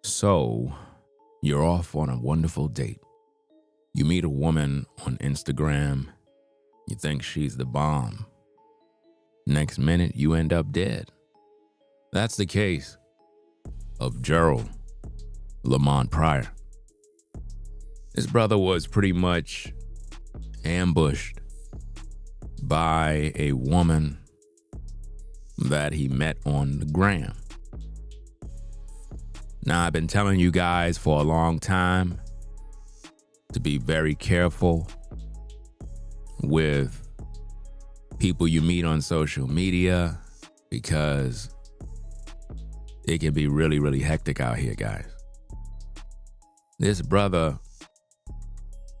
So, you're off on a wonderful date. You meet a woman on Instagram. You think she's the bomb. Next minute, you end up dead. That's the case of Jarrell Lamont Pryor. His brother was pretty much ambushed by a woman that he met on the gram. Now, I've been telling you guys for a long time to be very careful with people you meet on social media because it can be really, really hectic out here, guys. This brother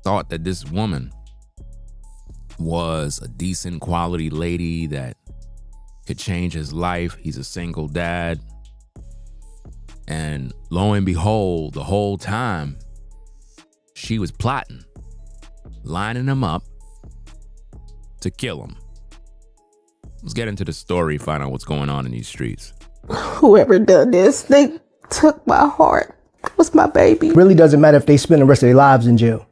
thought that this woman was a decent quality lady that could change his life. He's a single dad. And lo and behold, the whole time, she was plotting, lining him up to kill him. Let's get into the story, find out what's going on in these streets. Whoever done this, they took my heart. It was my baby. Really doesn't matter if they spend the rest of their lives in jail.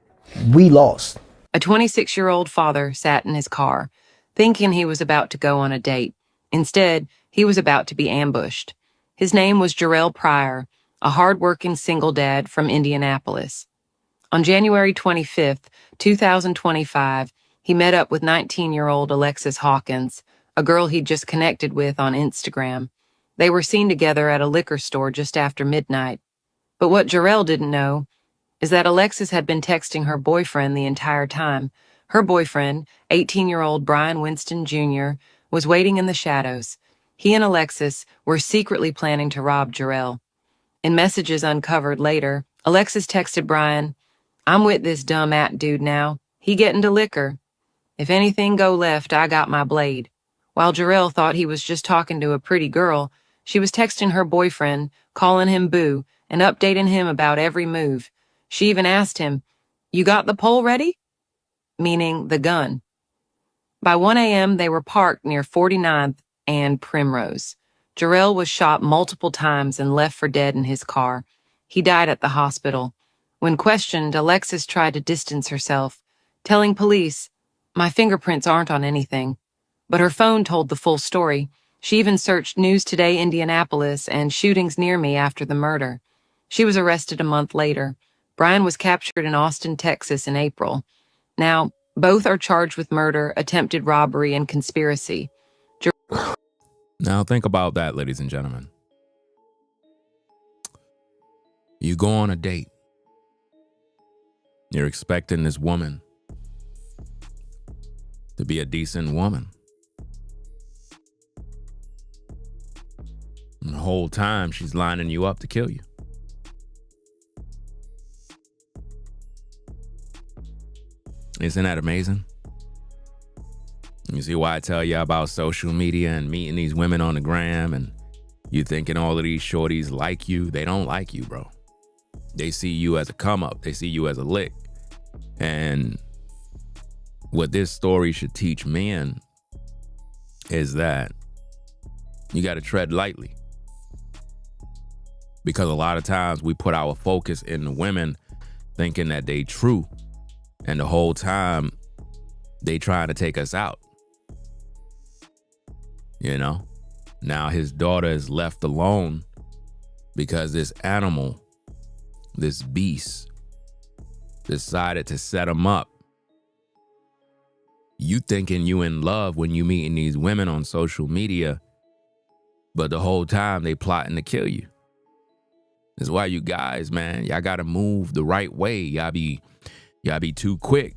We lost. A 26-year-old father sat in his car, thinking he was about to go on a date. Instead, he was about to be ambushed. His name was Jarrell Pryor, a hard-working single dad from Indianapolis. On January 25th, 2025, he met up with 19-year-old Alexis Hawkins, a girl he'd just connected with on Instagram. They were seen together at a liquor store just after midnight. But what Jarrell didn't know is that Alexis had been texting her boyfriend the entire time. Her boyfriend, 18-year-old Brian Winston Jr., was waiting in the shadows. He and Alexis were secretly planning to rob Jarrell. In messages uncovered later, Alexis texted Brian, "I'm with this dumb dude now. He getting to liquor. If anything go left, I got my blade." While Jarrell thought he was just talking to a pretty girl, she was texting her boyfriend, calling him boo, and updating him about every move. She even asked him, "You got the pole ready?" Meaning the gun. By 1 a.m., they were parked near 49th and Primrose. Jarrell was shot multiple times and left for dead in his car. He died at the hospital. When questioned, Alexis tried to distance herself, telling police, "My fingerprints aren't on anything." But her phone told the full story. She even searched News Today Indianapolis and shootings near me after the murder. She was arrested a month later. Brian was captured in Austin, Texas in April. Now, both are charged with murder, attempted robbery, and conspiracy. Now think about that, ladies and gentlemen. You go on a date. You're expecting this woman to be a decent woman. And the whole time she's lining you up to kill you. Isn't that amazing? You see why I tell you about social media and meeting these women on the gram and you thinking all of these shorties like you? They don't like you, bro. They see you as a come up. They see you as a lick. And what this story should teach men is that you got to tread lightly. Because a lot of times we put our focus in the women thinking that they true. And the whole time they trying to take us out. You know, now his daughter is left alone because this animal, this beast, decided to set him up. You thinking you in love when you meeting these women on social media, but the whole time they plotting to kill you. That's why you guys, man, y'all gotta move the right way. Y'all be too quick.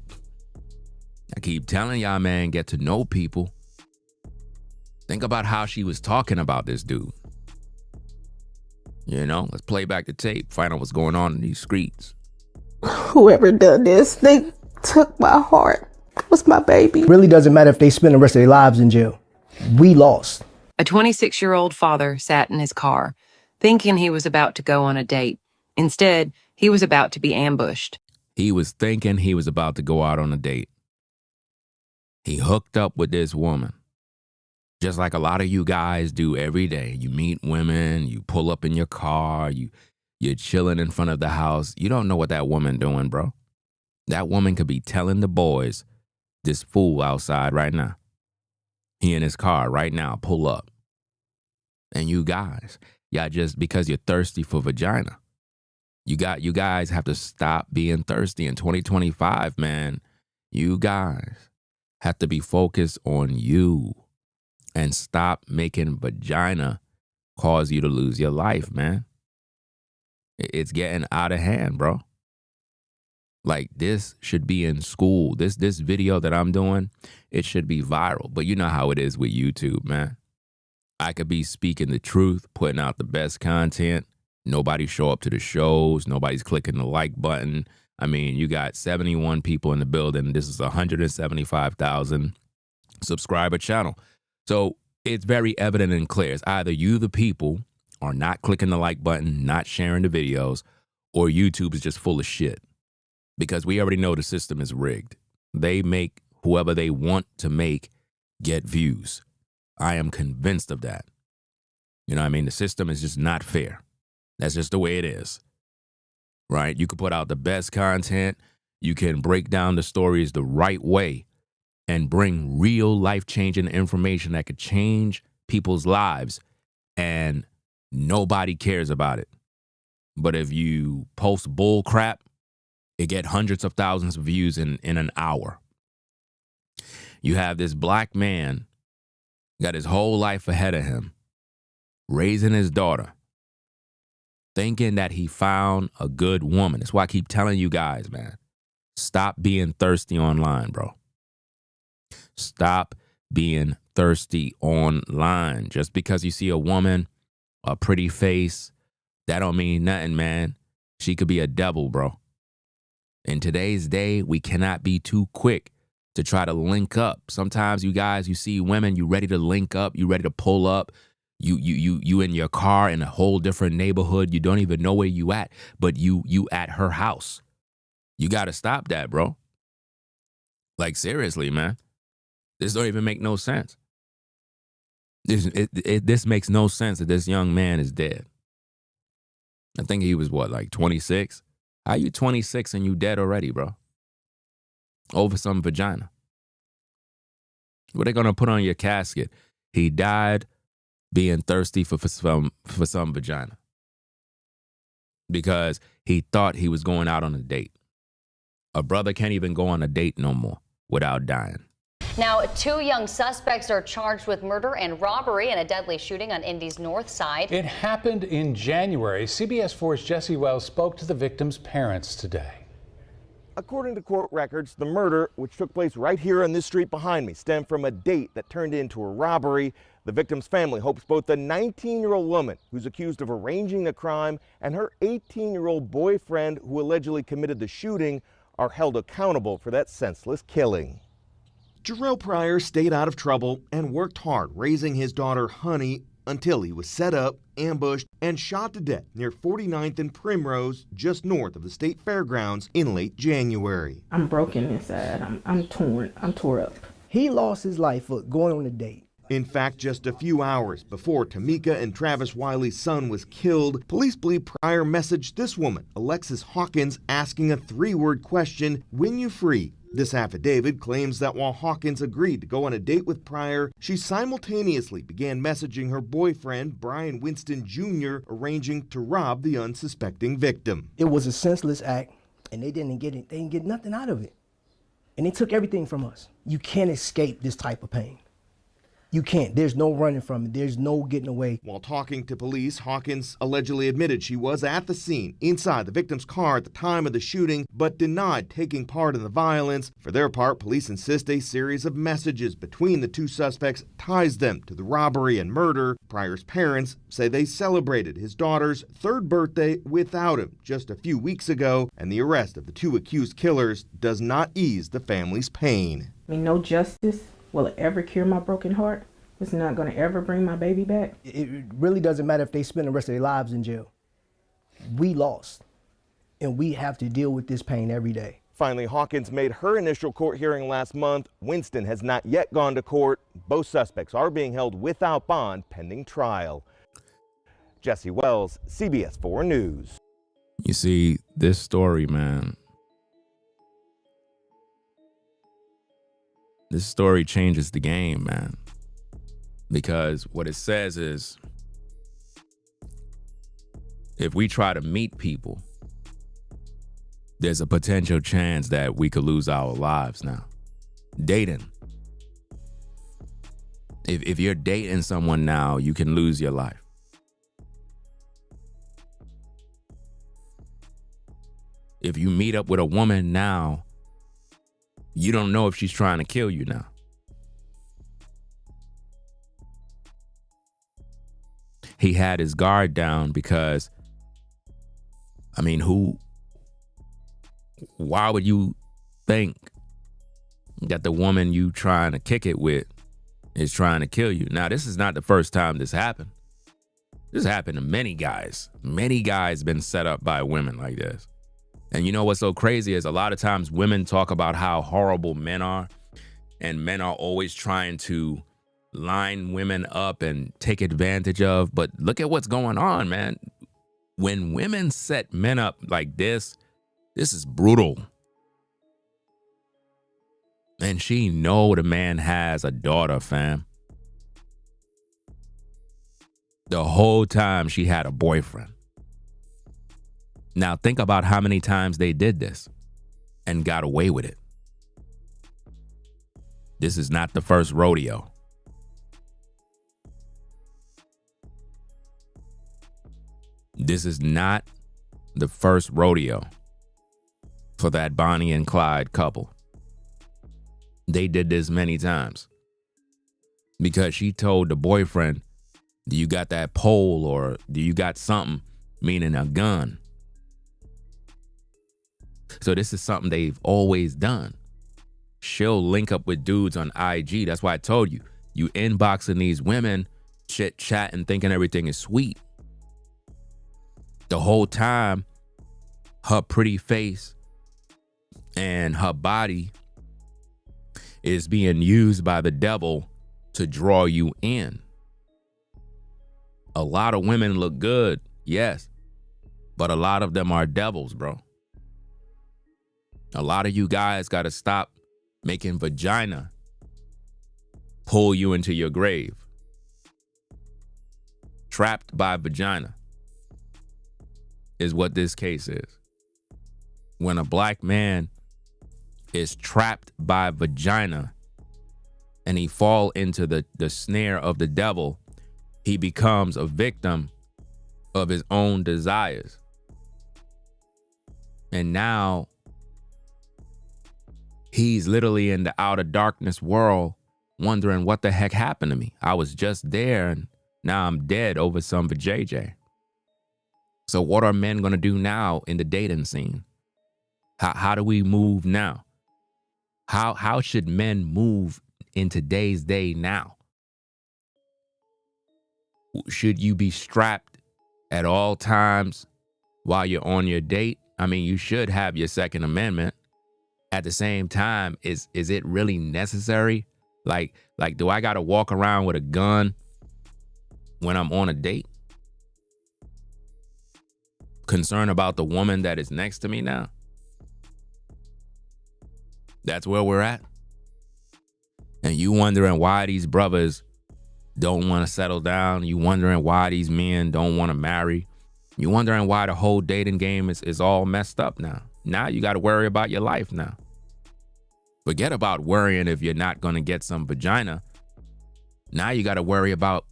I keep telling y'all, man, get to know people. Think about how she was talking about this dude. You know, let's play back the tape, find out what's going on in these streets. Whoever done this, they took my heart. It was my baby. Really doesn't matter if they spend the rest of their lives in jail. We lost. A 26-year-old father sat in his car, thinking he was about to go on a date. Instead, he was about to be ambushed. He was thinking he was about to go out on a date. He hooked up with this woman. Just like a lot of you guys do every day. You meet women, you pull up in your car, you You're chilling in front of the house. You don't know what that woman doing, bro. That woman could be telling the boys, this fool outside right now. He in his car right now, pull up. And you guys, y'all just because you're thirsty for vagina. You guys have to stop being thirsty in 2025, man. You guys have to be focused on you and stop making vagina cause you to lose your life, man. It's getting out of hand, bro. Like, this should be in school. This video that I'm doing, it should be viral. But you know how it is with YouTube, man. I could be speaking the truth, putting out the best content. Nobody show up to the shows. Nobody's clicking the like button. I mean, you got 71 people in the building. This is a 175,000 subscriber channel. So it's very evident and clear. It's either you, the people, are not clicking the like button, not sharing the videos, or YouTube is just full of shit. Because we already know the system is rigged. They make whoever they want to make get views. I am convinced of that. You know what I mean? The system is just not fair. That's just the way it is. Right? You can put out the best content. You can break down the stories the right way and bring real life-changing information that could change people's lives, and nobody cares about it. But if you post bull crap, it get hundreds of thousands of views in an hour. You have this black man, got his whole life ahead of him, raising his daughter, thinking that he found a good woman. That's why I keep telling you guys, man, stop being thirsty online, bro. Stop being thirsty online. Just because you see a woman, a pretty face, that don't mean nothing, man. She could be a devil, bro. In today's day, we cannot be too quick to try to link up. Sometimes you guys, you see women, you ready to link up, you ready to pull up. You in your car in a whole different neighborhood. You don't even know where you at, but you at her house. You got to stop that, bro. Like, seriously, man. This don't even make no sense. This makes no sense that this young man is dead. I think he was, what, like 26? How you 26 and you dead already, bro? Over some vagina. What they gonna put on your casket? He died being thirsty for some vagina. Because he thought he was going out on a date. A brother can't even go on a date no more without dying. Now, 2 young suspects are charged with murder and robbery in a deadly shooting on Indy's north side. It happened in January. CBS 4's Jesse Wells spoke to the victims' parents today. According to court records, the murder, which took place right here on this street behind me, stemmed from a date that turned into a robbery. The victim's family hopes both the 19-year-old woman who's accused of arranging the crime and her 18-year-old boyfriend who allegedly committed the shooting are held accountable for that senseless killing. Jarrell Pryor stayed out of trouble and worked hard raising his daughter Honey until he was set up, ambushed, and shot to death near 49th and Primrose, just north of the state fairgrounds in late January. I'm broken inside. I'm torn. I'm tore up. He lost his life for going on a date. In fact, just a few hours before Tamika and Travis Wiley's son was killed, police believe Pryor messaged this woman, Alexis Hawkins, asking a 3-word question, "When you free?" This affidavit claims that while Hawkins agreed to go on a date with Pryor, she simultaneously began messaging her boyfriend, Brian Winston Jr., arranging to rob the unsuspecting victim. It was a senseless act, and they didn't get nothing out of it. And they took everything from us. You can't escape this type of pain. You can't. There's no running from it. There's no getting away. While talking to police, Hawkins allegedly admitted she was at the scene inside the victim's car at the time of the shooting, but denied taking part in the violence. For their part, police insist a series of messages between the 2 suspects ties them to the robbery and murder. Pryor's parents say they celebrated his daughter's 3rd birthday without him just a few weeks ago, and the arrest of the 2 accused killers does not ease the family's pain. I mean, no justice will ever cure my broken heart. It's not going to ever bring my baby back. It really doesn't matter if they spend the rest of their lives in jail. We lost, and we have to deal with this pain every day. Finally, Hawkins made her initial court hearing last month. Winston has not yet gone to court. Both suspects are being held without bond pending trial. Jesse Wells, CBS 4 News. You see, this story, man, this story changes the game, man. Because what it says is, if we try to meet people, there's a potential chance that we could lose our lives now. Dating. If you're dating someone now, you can lose your life. If you meet up with a woman now, you don't know if she's trying to kill you now. He had his guard down because, I mean, why would you think that the woman you trying to kick it with is trying to kill you? Now, this is not the first time this happened. This happened to many guys. Many guys been set up by women like this. And you know what's so crazy is a lot of times women talk about how horrible men are, and men are always trying to line women up and take advantage of. But look at what's going on, man. When women set men up like this is brutal. And she know the man has a daughter, fam. The whole time she had a boyfriend. Now think about how many times they did this and got away with it. This is not the first rodeo. This is not the first rodeo for that Bonnie and Clyde couple. They did this many times because she told the boyfriend, do you got that pole or do you got something, meaning a gun? So this is something they've always done. She'll link up with dudes on IG. That's why I told you, you inboxing these women, chit chatting, thinking everything is sweet. The whole time, her pretty face and her body is being used by the devil to draw you in. A lot of women look good, yes, but a lot of them are devils, bro. A lot of you guys got to stop making vagina pull you into your grave. Trapped by vagina is what this case is. When a black man is trapped by vagina and he fall into the snare of the devil, he becomes a victim of his own desires. And now he's literally in the outer darkness world wondering what the heck happened to me. I was just there and now I'm dead over some vajayjay. So what are men going to do now in the dating scene? How do we move now? How should men move in today's day now? Should you be strapped at all times while you're on your date? I mean, you should have your Second Amendment. At the same time, is it really necessary? Like, do I got to walk around with a gun when I'm on a date? Concerned about the woman that is next to me now? That's where we're at. And you wondering why these brothers don't want to settle down. You wondering why these men don't want to marry. You wondering why the whole dating game is all messed up now. Now you got to worry about your life now. Forget about worrying if you're not going to get some vagina. Now you got to worry about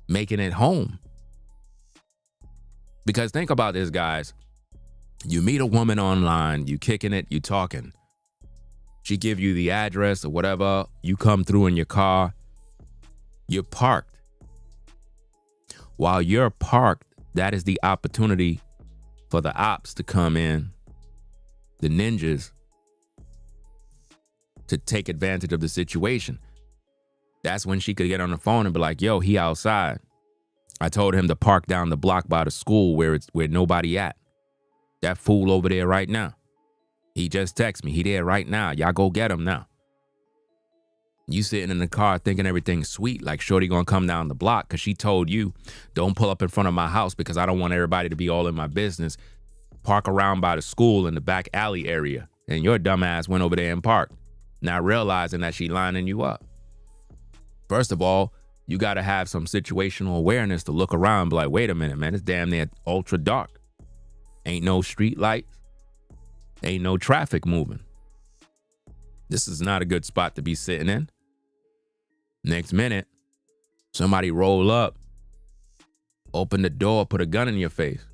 making it home. Because think about this, guys. You meet a woman online, you kicking it, you talking. She give you the address or whatever. You come through in your car. You're parked. While you're parked, that is the opportunity for the ops to come in, the ninjas, to take advantage of the situation. That's when she could get on the phone and be like, yo, he outside. I told him to park down the block by the school where nobody at. That fool over there right now. He just texted me. He there right now. Y'all go get him now. You sitting in the car thinking everything's sweet, like shorty gonna come down the block because she told you, don't pull up in front of my house because I don't want everybody to be all in my business. Park around by the school in the back alley area. And your dumb ass went over there and parked, not realizing that she lining you up. First of all, you gotta have some situational awareness to look around and be like, wait a minute, man, it's damn near ultra dark. Ain't no street lights. Ain't no traffic moving. This is not a good spot to be sitting in. Next minute, somebody roll up, open the door, put a gun in your face.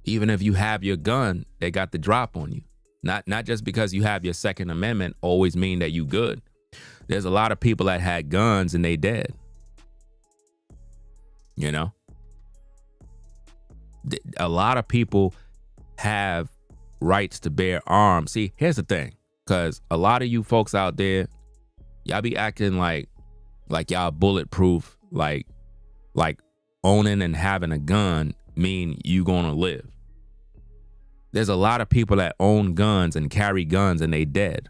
Even if you have your gun, they got the drop on you. Not just because you have your Second Amendment always mean that you good. There's a lot of people that had guns and they dead. You know? A lot of people have rights to bear arms. See, here's the thing. Because a lot of you folks out there, y'all be acting like y'all bulletproof, like owning and having a gun mean you gonna live. There's a lot of people that own guns and carry guns and they dead.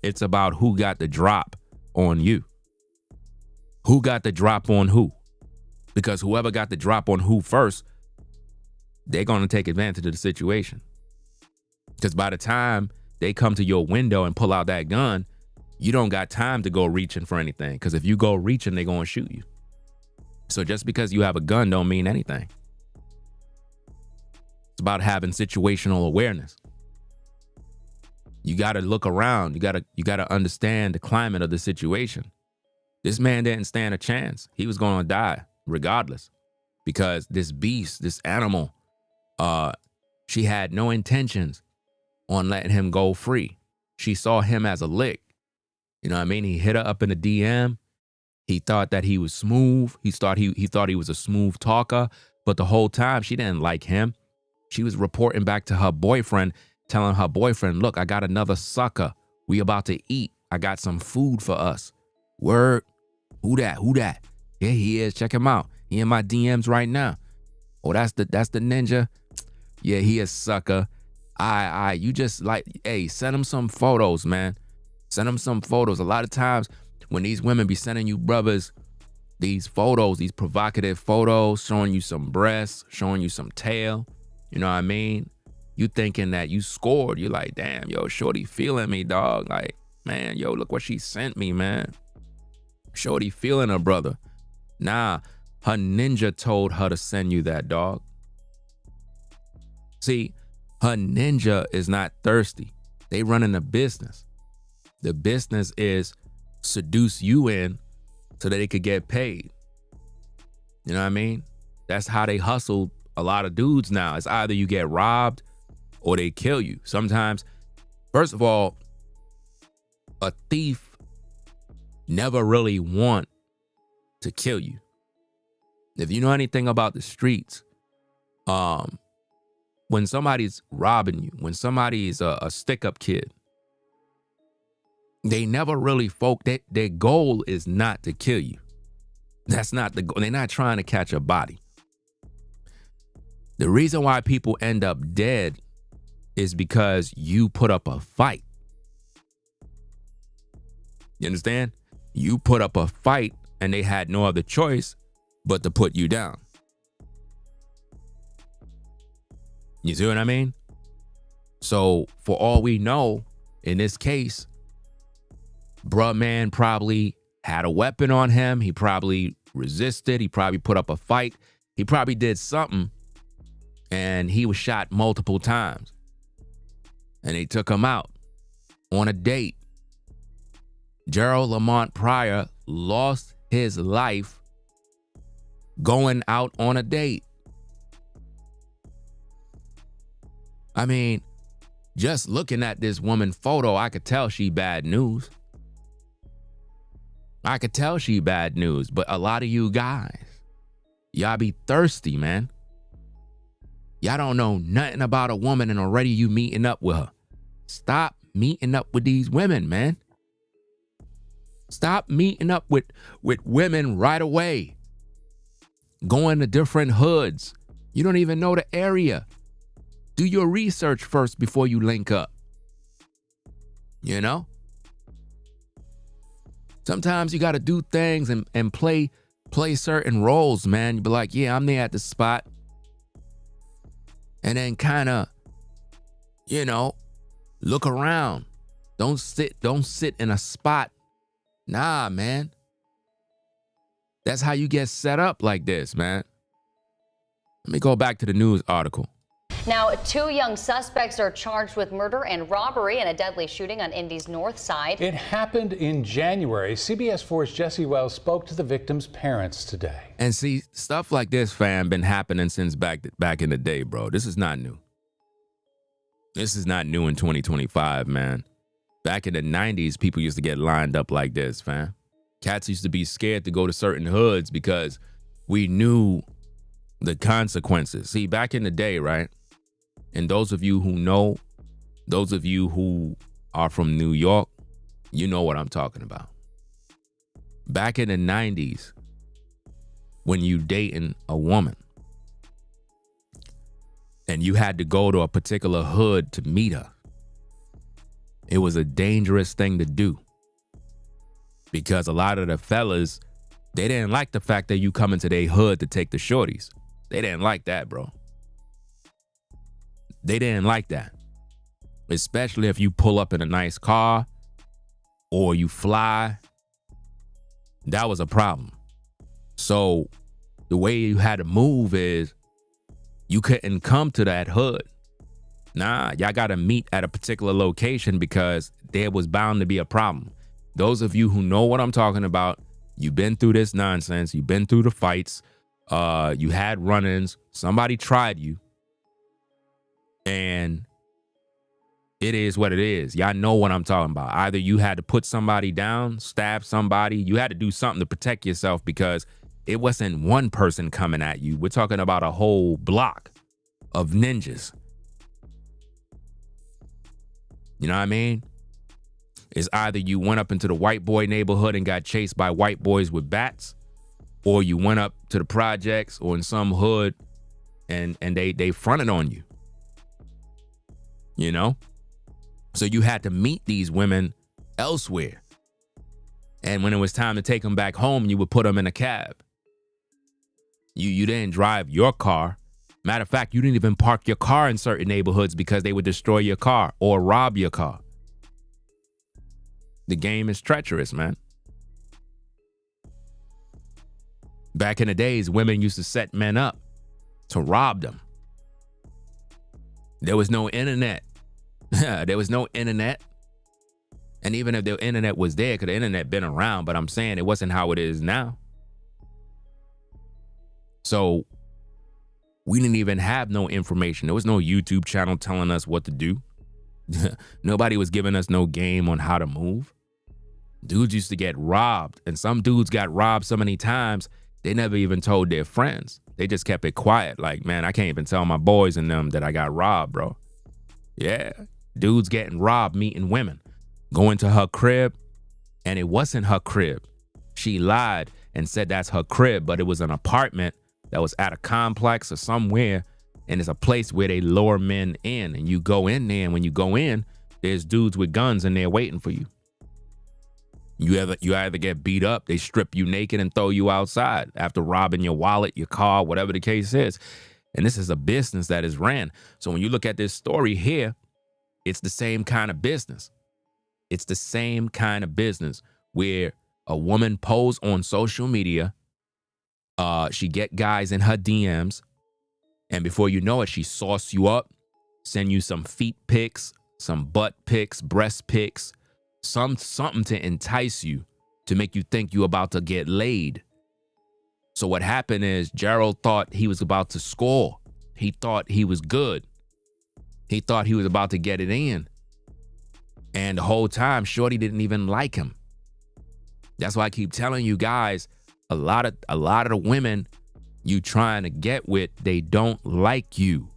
It's about who got the drop on you. Who got the drop on who? Because whoever got the drop on who first, they're gonna take advantage of the situation. Because by the time they come to your window and pull out that gun, you don't got time to go reaching for anything. Because if you go reaching, they're going to shoot you. So just because you have a gun don't mean anything. It's about having situational awareness. You got to look around. You got to understand the climate of the situation. This man didn't stand a chance. He was going to die regardless. Because this beast, this animal, she had no intentions on letting him go free. She saw him as a lick. You know what I mean? He hit her up in the DM. He thought that he was smooth. He thought he was a smooth talker. But the whole time, she didn't like him. She was reporting back to her boyfriend, telling her boyfriend, look, I got another sucker. We about to eat. I got some food for us. Word. Who that? Here he is. Check him out. He in my DMs right now. Oh, that's the ninja. Yeah, he is sucker. You just like, hey, send him some photos, man. Send him some photos. A lot of times when these women be sending you brothers these photos, these provocative photos, showing you some breasts, showing you some tail, you know what I mean? You thinking that you scored. You're like, damn, yo, shorty feeling me, dog. Like, man, yo, look what she sent me, man. Shorty feeling her brother. Nah, her ninja told her to send you that, dog. See, her ninja is not thirsty. They running a business. The business is seduce you in so that they could get paid. You know what I mean? That's how they hustle a lot of dudes now. It's either you get robbed or they kill you. Sometimes, first of all, a thief never really want to kill you. If you know anything about the streets, when somebody's robbing you, when somebody's a stick-up kid, they never really their goal is not to kill you. That's not the goal. They're not trying to catch a body. The reason why people end up dead is because you put up a fight. You understand? You put up a fight and they had no other choice but to put you down. You see what I mean? So for all we know, in this case, bruh man probably had a weapon on him. He probably resisted. He probably put up a fight. He probably did something. And he was shot multiple times. And they took him out on a date. Jarrell Lamont Pryor lost his life going out on a date. I mean, just looking at this woman photo, I could tell she bad news. I could tell she bad news, but a lot of you guys, y'all be thirsty, man. Y'all don't know nothing about a woman and already you meeting up with her. Stop meeting up with these women, man. Stop meeting up with women right away. Going to different hoods. You don't even know the area. Do your research first before you link up. You know? Sometimes you got to do things and play certain roles, man. You be like, yeah, I'm there at the spot. And then kind of, look around. Don't sit in a spot. Nah, man. That's how you get set up like this, man. Let me go back to the news article. Now, 2 young suspects are charged with murder and robbery in a deadly shooting on Indy's north side. It happened in January. CBS 4's Jesse Wells spoke to the victims' parents today. And see, stuff like this, fam, been happening since back in the day, bro. This is not new. This is not new in 2025, man. Back in the 90s, people used to get lined up like this, fam. Cats used to be scared to go to certain hoods because we knew the consequences. See, back in the day, right? And those of you who know, those of you who are from New York, you know what I'm talking about. Back in the 90s, when you dating a woman and you had to go to a particular hood to meet her, it was a dangerous thing to do. Because a lot of the fellas, they didn't like the fact that you come into their hood to take the shorties. They didn't like that, bro. They didn't like that. Especially if you pull up in a nice car or you fly. That was a problem. So the way you had to move is you couldn't come to that hood. Nah, y'all got to meet at a particular location because there was bound to be a problem. Those of you who know what I'm talking about, you've been through this nonsense. You've been through the fights. You had run-ins. Somebody tried you. And it is what it is. Y'all know what I'm talking about. Either you had to put somebody down, stab somebody. You had to do something to protect yourself because it wasn't one person coming at you. We're talking about a whole block of ninjas. You know what I mean? It's either you went up into the white boy neighborhood and got chased by white boys with bats, or you went up to the projects or in some hood and they fronted on you. You know? So you had to meet these women elsewhere. And when it was time to take them back home, you would put them in a cab. You didn't drive your car. Matter of fact, you didn't even park your car in certain neighborhoods because they would destroy your car or rob your car. The game is treacherous, man. Back in the days, women used to set men up to rob them. There was no internet. There was no internet. And even if the internet was there, could the internet been around? But I'm saying it wasn't how it is now. So we didn't even have no information. There was no YouTube channel telling us what to do. Nobody was giving us no game on how to move. Dudes used to get robbed. And some dudes got robbed so many times, they never even told their friends. They just kept it quiet. Like, man, I can't even tell my boys and them that I got robbed, bro. Yeah. Dudes getting robbed, meeting women. Going to her crib, and it wasn't her crib. She lied and said that's her crib, but it was an apartment that was at a complex or somewhere, and it's a place where they lure men in. And you go in there, and when you go in, there's dudes with guns in there waiting for you. You either get beat up, they strip you naked and throw you outside after robbing your wallet, your car, whatever the case is. And this is a business that is ran. So when you look at this story here, it's the same kind of business. It's the same kind of business where a woman posts on social media. She get guys in her DMs. And before you know it, she sauce you up, send you some feet pics, some butt pics, breast pics, something to entice you, to make you think you about to get laid. So what happened is Jarrell thought he was about to score. He thought he was good. He thought he was about to get it in. And the whole time, Shorty didn't even like him. That's why I keep telling you guys, a lot of the women you trying to get with, they don't like you.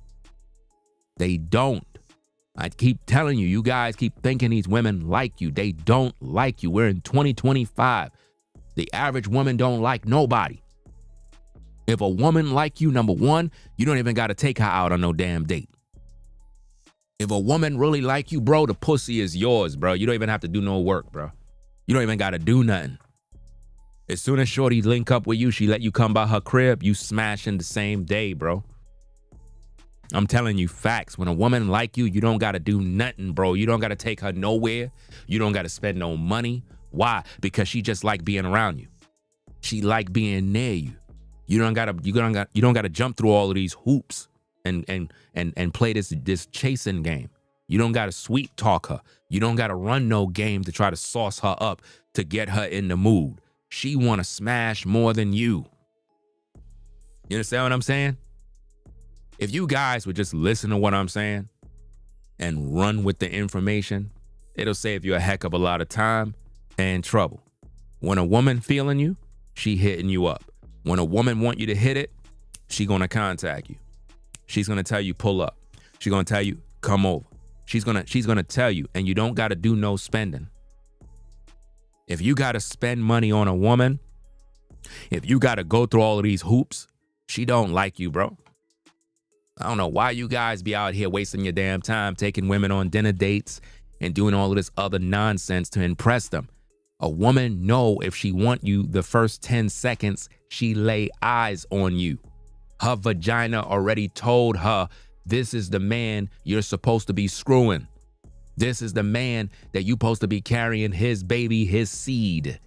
They don't. I keep telling you, you guys keep thinking these women like you. They don't like you. We're in 2025. The average woman don't like nobody. If a woman like you, number one, you don't even got to take her out on no damn date. If a woman really like you, bro, the pussy is yours, bro. You don't even have to do no work, bro. You don't even got to do nothing. As soon as shorty link up with you, she let you come by her crib, you smash in the same day, bro. I'm telling you facts. When a woman like you, you don't got to do nothing, bro. You don't got to take her nowhere. You don't got to spend no money. Why? Because she just like being around you. She like being near you. You don't got to jump through all of these hoops and play this chasing game. You don't got to sweet talk her. You don't got to run no game to try to sauce her up to get her in the mood. She want to smash more than you. You understand what I'm saying? If you guys would just listen to what I'm saying and run with the information, it'll save you a heck of a lot of time and trouble. When a woman feeling you, she hitting you up. When a woman want you to hit it, she gonna contact you. She's gonna tell you pull up. She's gonna tell you come over. She's gonna tell you, and you don't gotta do no spending. If you gotta spend money on a woman, if you gotta go through all of these hoops, she don't like you, bro. I don't know why you guys be out here wasting your damn time taking women on dinner dates and doing all of this other nonsense to impress them. A woman know if she want you the first 10 seconds, she lay eyes on you. Her vagina already told her, this is the man you're supposed to be screwing. This is the man that you're supposed to be carrying his baby, his seed.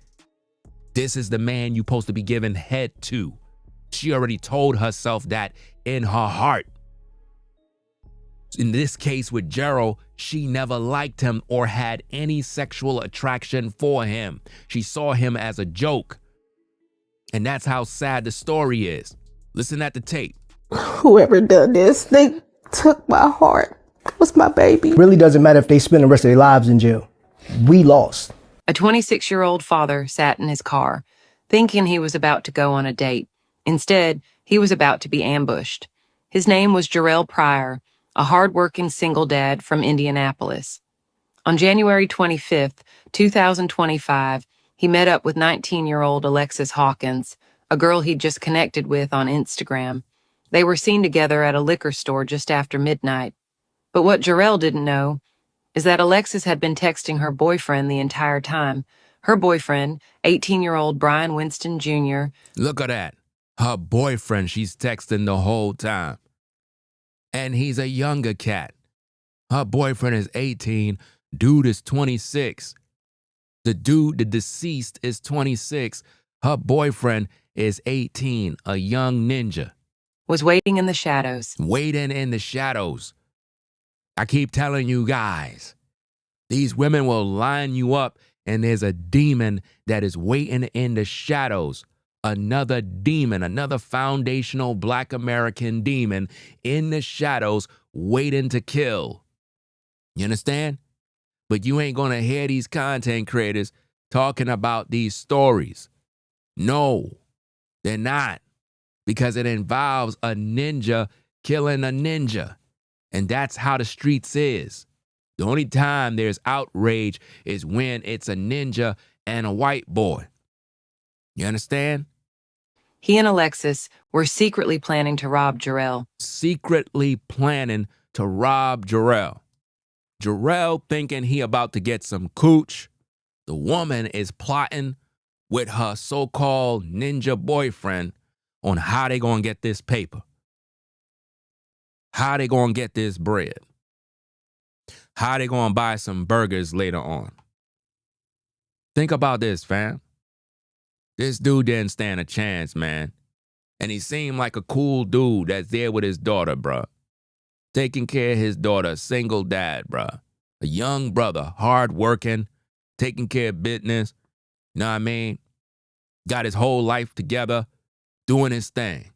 This is the man you're supposed to be giving head to. She already told herself that in her heart. In this case with Jarrell, she never liked him or had any sexual attraction for him. She saw him as a joke. And that's how sad the story is. Listen at the tape. Whoever done this, they took my heart. It was my baby. It really doesn't matter if they spend the rest of their lives in jail. We lost. A 26-year-old father sat in his car, thinking he was about to go on a date. Instead, he was about to be ambushed. His name was Jarrell Pryor, a hard-working single dad from Indianapolis. On January 25th, 2025, he met up with 19-year-old Alexis Hawkins, a girl he'd just connected with on Instagram. They were seen together at a liquor store just after midnight. But what Jarrell didn't know is that Alexis had been texting her boyfriend the entire time. Her boyfriend, 18-year-old Brian Winston Jr. Look at that. Her boyfriend she's texting the whole time. And he's a younger cat. Her boyfriend is 18. Dude is 26. The deceased, is 26. Her boyfriend is 18, a young ninja. Was waiting in the shadows. Waiting in the shadows. I keep telling you guys, these women will line you up and there's a demon that is waiting in the shadows. Another demon, another foundational Black American demon in the shadows waiting to kill. You understand? But you ain't gonna hear these content creators talking about these stories. No, they're not. Because it involves a ninja killing a ninja. And that's how the streets is. The only time there's outrage is when it's a ninja and a white boy. You understand? He and Alexis were secretly planning to rob Jarrell. Secretly planning to rob Jarrell. Jarrell thinking he about to get some cooch. The woman is plotting with her so-called ninja boyfriend on how they gonna get this paper. How they gonna get this bread. How they gonna buy some burgers later on. Think about this, fam. This dude didn't stand a chance, man. And he seemed like a cool dude that's there with his daughter, bruh. Taking care of his daughter, single dad, bruh. A young brother, hard-working, taking care of business. You know what I mean? Got his whole life together, doing his thing.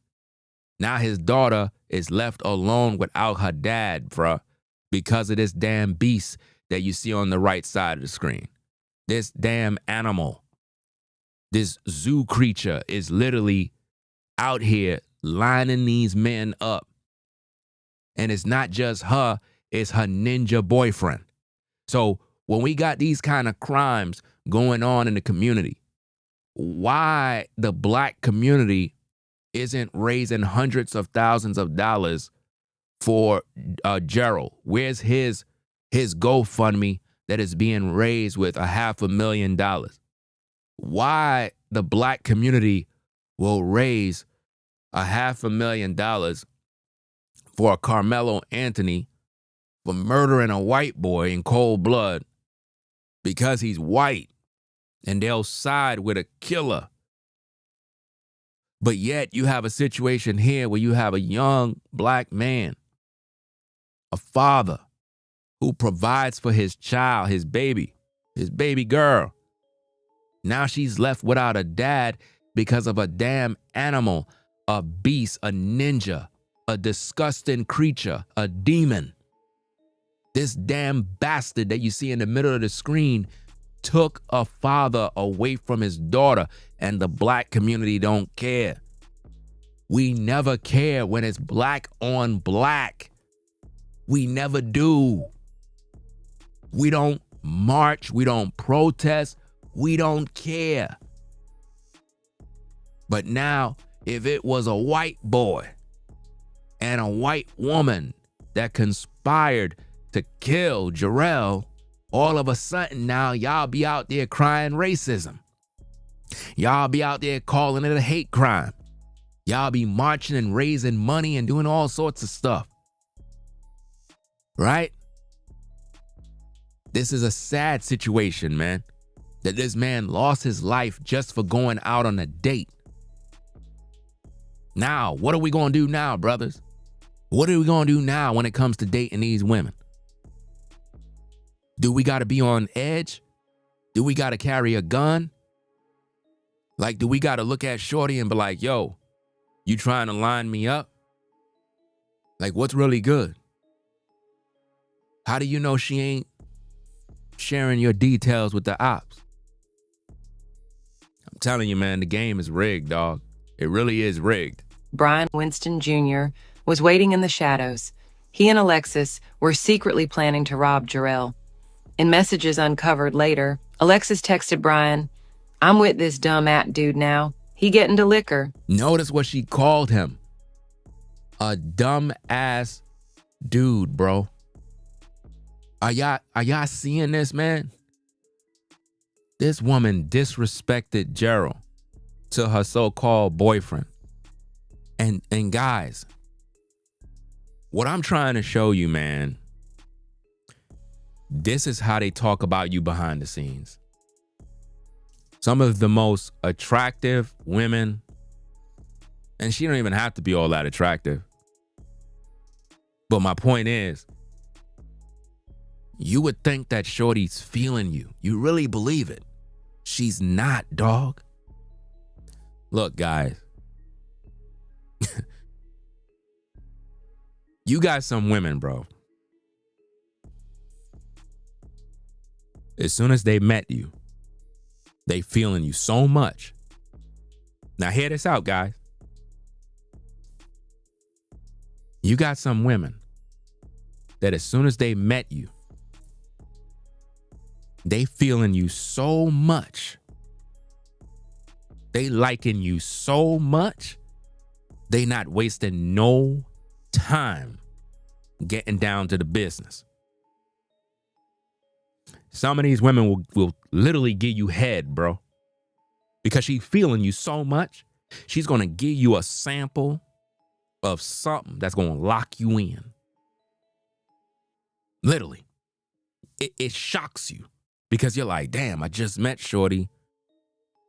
Now his daughter is left alone without her dad, bruh, because of this damn beast that you see on the right side of the screen. This damn animal. This zoo creature is literally out here lining these men up. And it's not just her, it's her ninja boyfriend. So when we got these kind of crimes going on in the community, why the Black community isn't raising hundreds of thousands of dollars for Jarrell? Where's his GoFundMe that is being raised with $500,000. Why the black community will raise $500,000 for a Carmelo Anthony for murdering a white boy in cold blood because he's white, and they'll side with a killer. But yet you have a situation here where you have a young black man, a father who provides for his child, his baby girl. Now she's left without a dad because of a damn animal, a beast, a ninja, a disgusting creature, a demon. This damn bastard that you see in the middle of the screen took a father away from his daughter, and the black community don't care. We never care when it's black on black. We never do. We don't march. We don't protest. We don't care. But now, if it was a white boy and a white woman that conspired to kill Jarrell, all of a sudden now y'all be out there crying racism. Y'all be out there calling it a hate crime. Y'all be marching and raising money and doing all sorts of stuff. Right? This is a sad situation, man. That this man lost his life just for going out on a date. Now, what are we going to do now, brothers? What are we going to do now when it comes to dating these women? Do we got to be on edge? Do we got to carry a gun? Like, do we got to look at Shorty and be like, yo, you trying to line me up? Like, what's really good? How do you know she ain't sharing your details with the ops? I'm telling you, man, the game is rigged, dog. It really is rigged. Brian Winston Jr. was waiting in the shadows. He and Alexis were secretly planning to rob Jarrell. In messages uncovered later, Alexis texted Brian, "I'm with this dumb dude now. He getting to liquor." Notice what she called him. A dumb ass dude, bro. Are y'all seeing this, man? This woman disrespected Jarrell to her so-called boyfriend. And guys, what I'm trying to show you, man, this is how they talk about you behind the scenes. Some of the most attractive women, and she don't even have to be all that attractive. But my point is, you would think that Shorty's feeling you. You really believe it. She's not, dog. Look, guys. You got some women, bro. As soon as they met you, they feeling you so much. Now hear this out, guys. You got some women that as soon as they met you, they feeling you so much. They liking you so much. They not wasting no time getting down to the business. Some of these women will literally give you head, bro. Because she's feeling you so much, she's going to give you a sample of something that's going to lock you in. Literally. It shocks you. Because you're like, damn, I just met Shorty.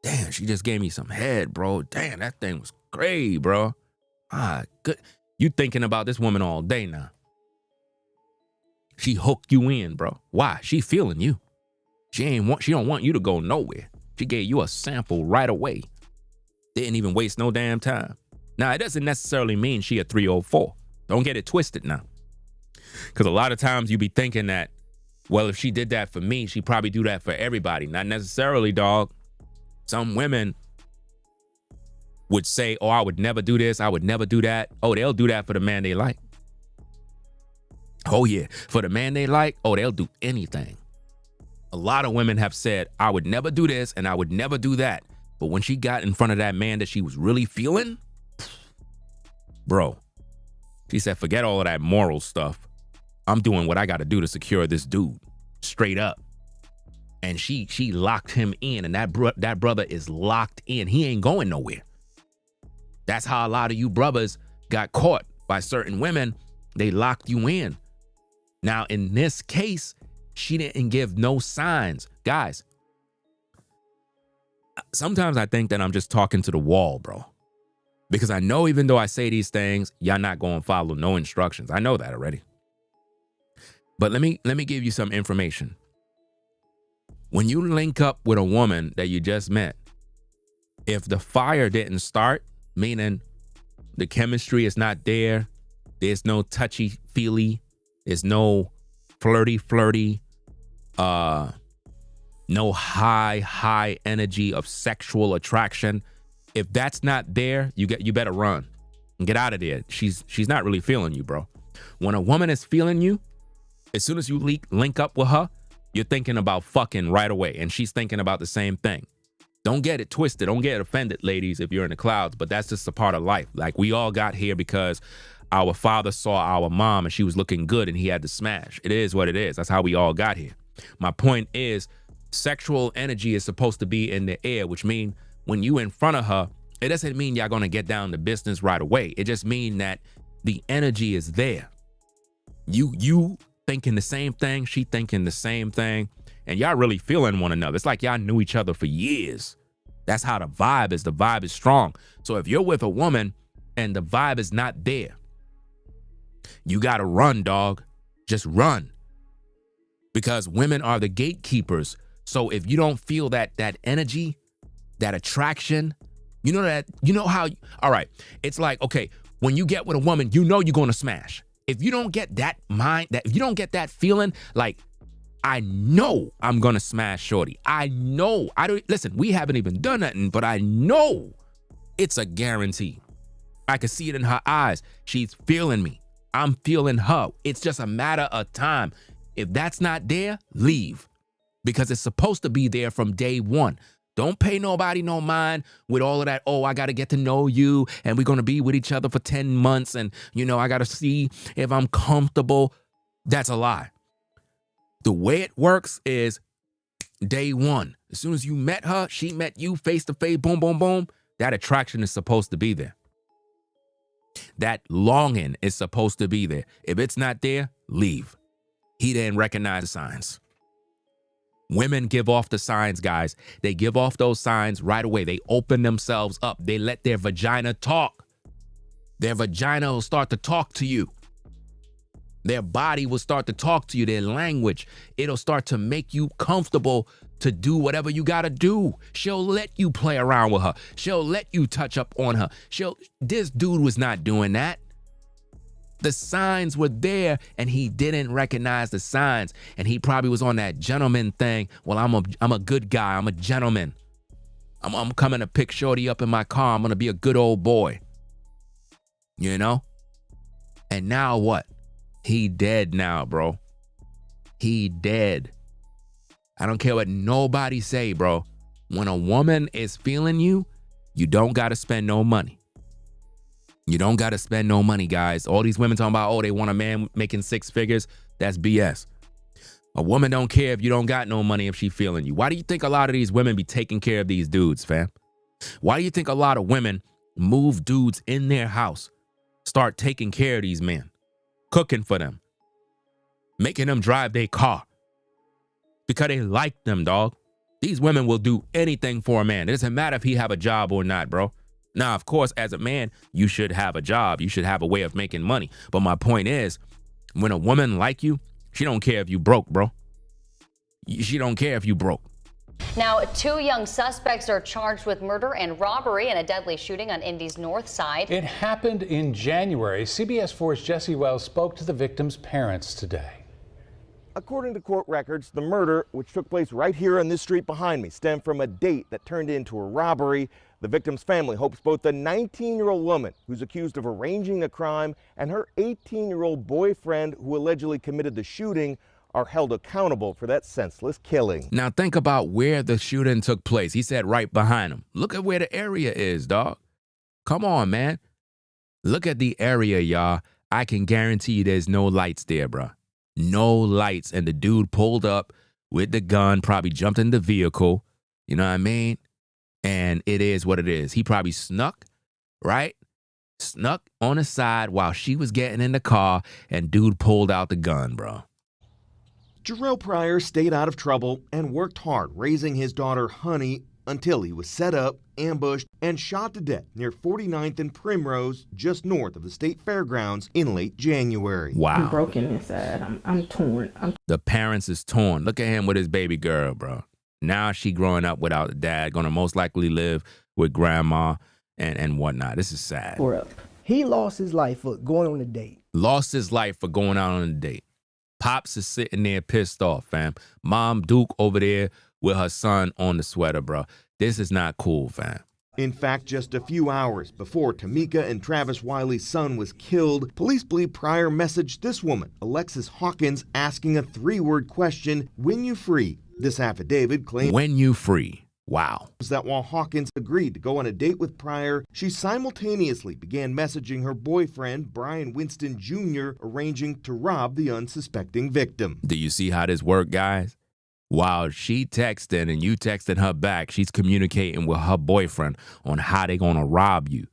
Damn, she just gave me some head, bro. Damn, that thing was crazy, bro. Good. You thinking about this woman all day now. She hooked you in, bro. Why? She feeling you. She don't want you to go nowhere. She gave you a sample right away. Didn't even waste no damn time. Now, it doesn't necessarily mean she a 304. Don't get it twisted now. Because a lot of times you be thinking that, well, if she did that for me, she probably do that for everybody. Not necessarily, dog. Some women would say, oh, I would never do this. I would never do that. Oh, they'll do that for the man they like. Oh, yeah. For the man they like, oh, they'll do anything. A lot of women have said, I would never do this and I would never do that. But when she got in front of that man that she was really feeling, bro, she said, forget all of that moral stuff. I'm doing what I got to do to secure this dude. Straight up. And she locked him in, and that brother is locked in. He ain't going nowhere. That's how a lot of you brothers got caught by certain women. They locked you in. Now, in this case, she didn't give no signs. Guys, sometimes I think that I'm just talking to the wall, bro. Because I know even though I say these things, y'all not going to follow no instructions. I know that already. But let me give you some information. When you link up with a woman that you just met, if the fire didn't start, meaning the chemistry is not there, there's no touchy-feely, there's no flirty, no high energy of sexual attraction. If that's not there, you better run and get out of there. She's not really feeling you, bro. When a woman is feeling you, as soon as you link up with her, you're thinking about fucking right away, and she's thinking about the same thing. Don't get it twisted. Don't get offended, ladies, if you're in the clouds, but that's just a part of life. Like, we all got here because our father saw our mom and she was looking good and he had to smash. It is what it is. That's how we all got here. My point is, sexual energy is supposed to be in the air, which means when you in front of her, it doesn't mean y'all gonna get down to business right away. It just means that the energy is there. You thinking the same thing, she thinking the same thing, and y'all really feeling one another. It's like y'all knew each other for years. That's how the vibe is. The vibe is strong. So if you're with a woman and the vibe is not there, you gotta run, dog. Just run. Because women are the gatekeepers. So if you don't feel that energy, that attraction, you know how, all right, it's like, okay, when you get with a woman, you know you're gonna smash. If you don't get that if you don't get that feeling, like, I know I'm gonna smash shorty. I know. Listen, we haven't even done nothing, but I know it's a guarantee. I can see it in her eyes. She's feeling me. I'm feeling her. It's just a matter of time. If that's not there, leave. Because it's supposed to be there from day one. Don't pay nobody no mind with all of that, oh, I got to get to know you and we're going to be with each other for 10 months and, I got to see if I'm comfortable. That's a lie. The way it works is day one. As soon as you met her, she met you face to face, boom, boom, boom. That attraction is supposed to be there. That longing is supposed to be there. If it's not there, leave. He didn't recognize the signs. Women give off the signs, guys. They give off those signs right away. They open themselves up. They let their vagina talk. Their vagina will start to talk to you. Their body will start to talk to you. Their language, it'll start to make you comfortable to do whatever you got to do. She'll let you play around with her. She'll let you touch up on her. This dude was not doing that. The signs were there and he didn't recognize the signs. And he probably was on that gentleman thing. Well, I'm a good guy. I'm a gentleman. I'm coming to pick shorty up in my car. I'm going to be a good old boy. And now what? He dead now, bro. He dead. I don't care what nobody say, bro. When a woman is feeling you, you don't got to spend no money. You don't got to spend no money, guys. All these women talking about, oh, they want a man making 6 figures. That's BS. A woman don't care if you don't got no money if she feeling you. Why do you think a lot of these women be taking care of these dudes, fam? Why do you think a lot of women move dudes in their house, start taking care of these men, cooking for them, making them drive their car? Because they like them, dog. These women will do anything for a man. It doesn't matter if he have a job or not, bro. Now, of course, as a man, you should have a job. You should have a way of making money. But my point is, when a woman like you, she don't care if you broke, bro. She don't care if you broke. Now, 2 young suspects are charged with murder and robbery in a deadly shooting on Indy's north side. It happened in January. CBS 4's Jesse Wells spoke to the victims' parents today. According to court records, the murder, which took place right here on this street behind me, stemmed from a date that turned into a robbery. The victim's family hopes both the 19-year-old woman who's accused of arranging the crime and her 18-year-old boyfriend who allegedly committed the shooting are held accountable for that senseless killing. Now think about where the shooting took place. He said right behind him. Look at where the area is, dog. Come on, man. Look at the area, y'all. I can guarantee you there's no lights there, bro. No lights. And the dude pulled up with the gun, probably jumped in the vehicle. You know what I mean? And it is what it is. He probably snuck, right? Snuck on the side while she was getting in the car, and dude pulled out the gun, bro. Jarrell Pryor stayed out of trouble and worked hard raising his daughter Honey until he was set up, ambushed, and shot to death near 49th and Primrose, just north of the state fairgrounds in late January. Wow. I'm broken inside. I'm torn. The parents is torn. Look at him with his baby girl, bro. Now she growing up without a dad, gonna most likely live with grandma and whatnot. This is sad. He lost his life for going on a date. Lost his life for going out on a date. Pops is sitting there pissed off, fam. Mom Duke over there with her son on the sweater, bro. This is not cool, fam. In fact, just a few hours before Tamika and Travis Wiley's son was killed, police believe Pryor messaged this woman, Alexis Hawkins, asking a 3-word question, when you free. This affidavit claims when you free. Wow. That while Hawkins agreed to go on a date with Pryor, she simultaneously began messaging her boyfriend, Brian Winston Jr., arranging to rob the unsuspecting victim. Do you see how this worked, guys? While she texting and you texting her back, she's communicating with her boyfriend on how they gonna rob you.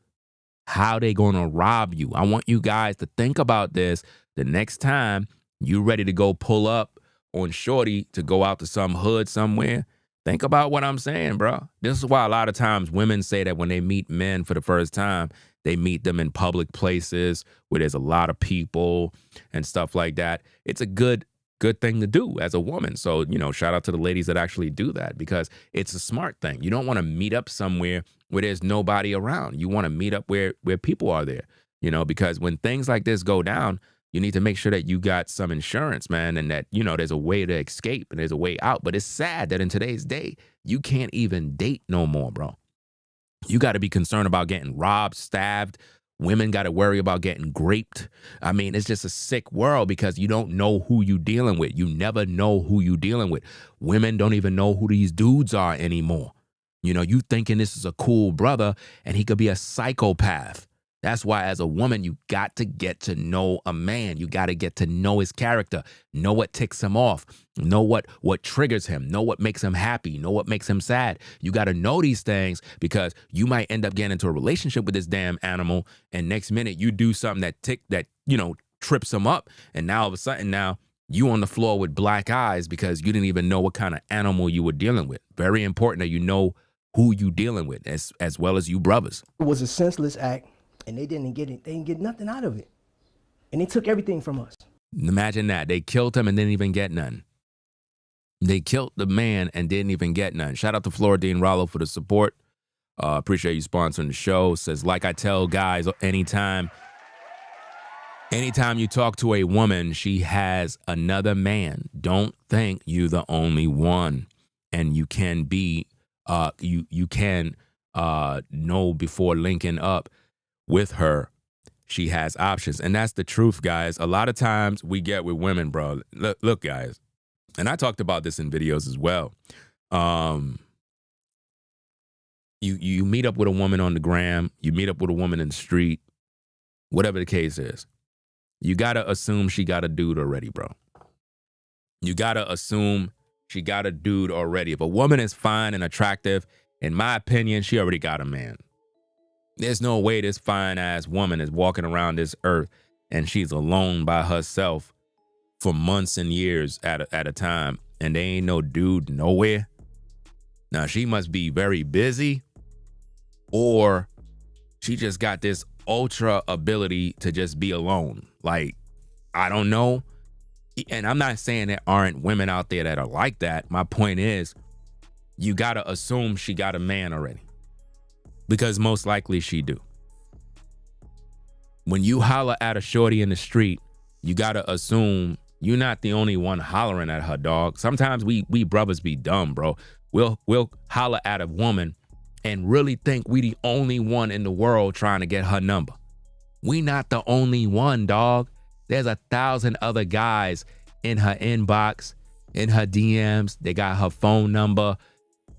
How they gonna rob you. I want you guys to think about this the next time you ready to go pull up on Shorty to go out to some hood somewhere. Think about what I'm saying, bro. This is why a lot of times women say that when they meet men for the first time, they meet them in public places where there's a lot of people and stuff like that. It's a good thing to do as a woman. So, you know, shout out to the ladies that actually do that because it's a smart thing. You don't want to meet up somewhere where there's nobody around. You want to meet up where people are there, you know, because when things like this go down, you need to make sure that you got some insurance, man, and that, you know, there's a way to escape and there's a way out. But it's sad that in today's day, you can't even date no more, bro. You got to be concerned about getting robbed, stabbed. Women got to worry about getting raped. I mean, it's just a sick world because you don't know who you dealing with. You never know who you dealing with. Women don't even know who these dudes are anymore. You know, you thinking this is a cool brother and he could be a psychopath. That's why as a woman, you got to get to know a man. You got to get to know his character, know what ticks him off, know what triggers him, know what makes him happy, know what makes him sad. You got to know these things because you might end up getting into a relationship with this damn animal. And next minute you do something that trips him up. And now all of a sudden now you on the floor with black eyes because you didn't even know what kind of animal you were dealing with. Very important that you know who you dealing with as well as you brothers. It was a senseless act. And they didn't get nothing out of it. And they took everything from us. Imagine that. They killed him and didn't even get none. They killed the man and didn't even get none. Shout out to Floridine Rollo for the support. Appreciate you sponsoring the show. Says, like I tell guys, anytime you talk to a woman, she has another man. Don't think you the only one. And you can be, you can know before linking up with her, she has options. And that's the truth, guys. A lot of times we get with women, bro. Look, guys, and I talked about this in videos as well. You meet up with a woman on the gram, you meet up with a woman in the street, whatever the case is. You got to assume she got a dude already, bro. You got to assume she got a dude already. If a woman is fine and attractive, in my opinion, she already got a man. There's no way this fine-ass woman is walking around this earth and she's alone by herself for months and years at a time, and there ain't no dude nowhere. Now, she must be very busy, or she just got this ultra ability to just be alone. Like, I don't know. And I'm not saying there aren't women out there that are like that. My point is, you got to assume she got a man already. Because most likely she do. When you holler at a shorty in the street, you gotta assume you're not the only one hollering at her, dog. Sometimes we brothers be dumb, bro. We'll holler at a woman and really think we the only one in the world trying to get her number. We not the only one, dog. There's 1,000 other guys in her inbox, in her DMs. They got her phone number.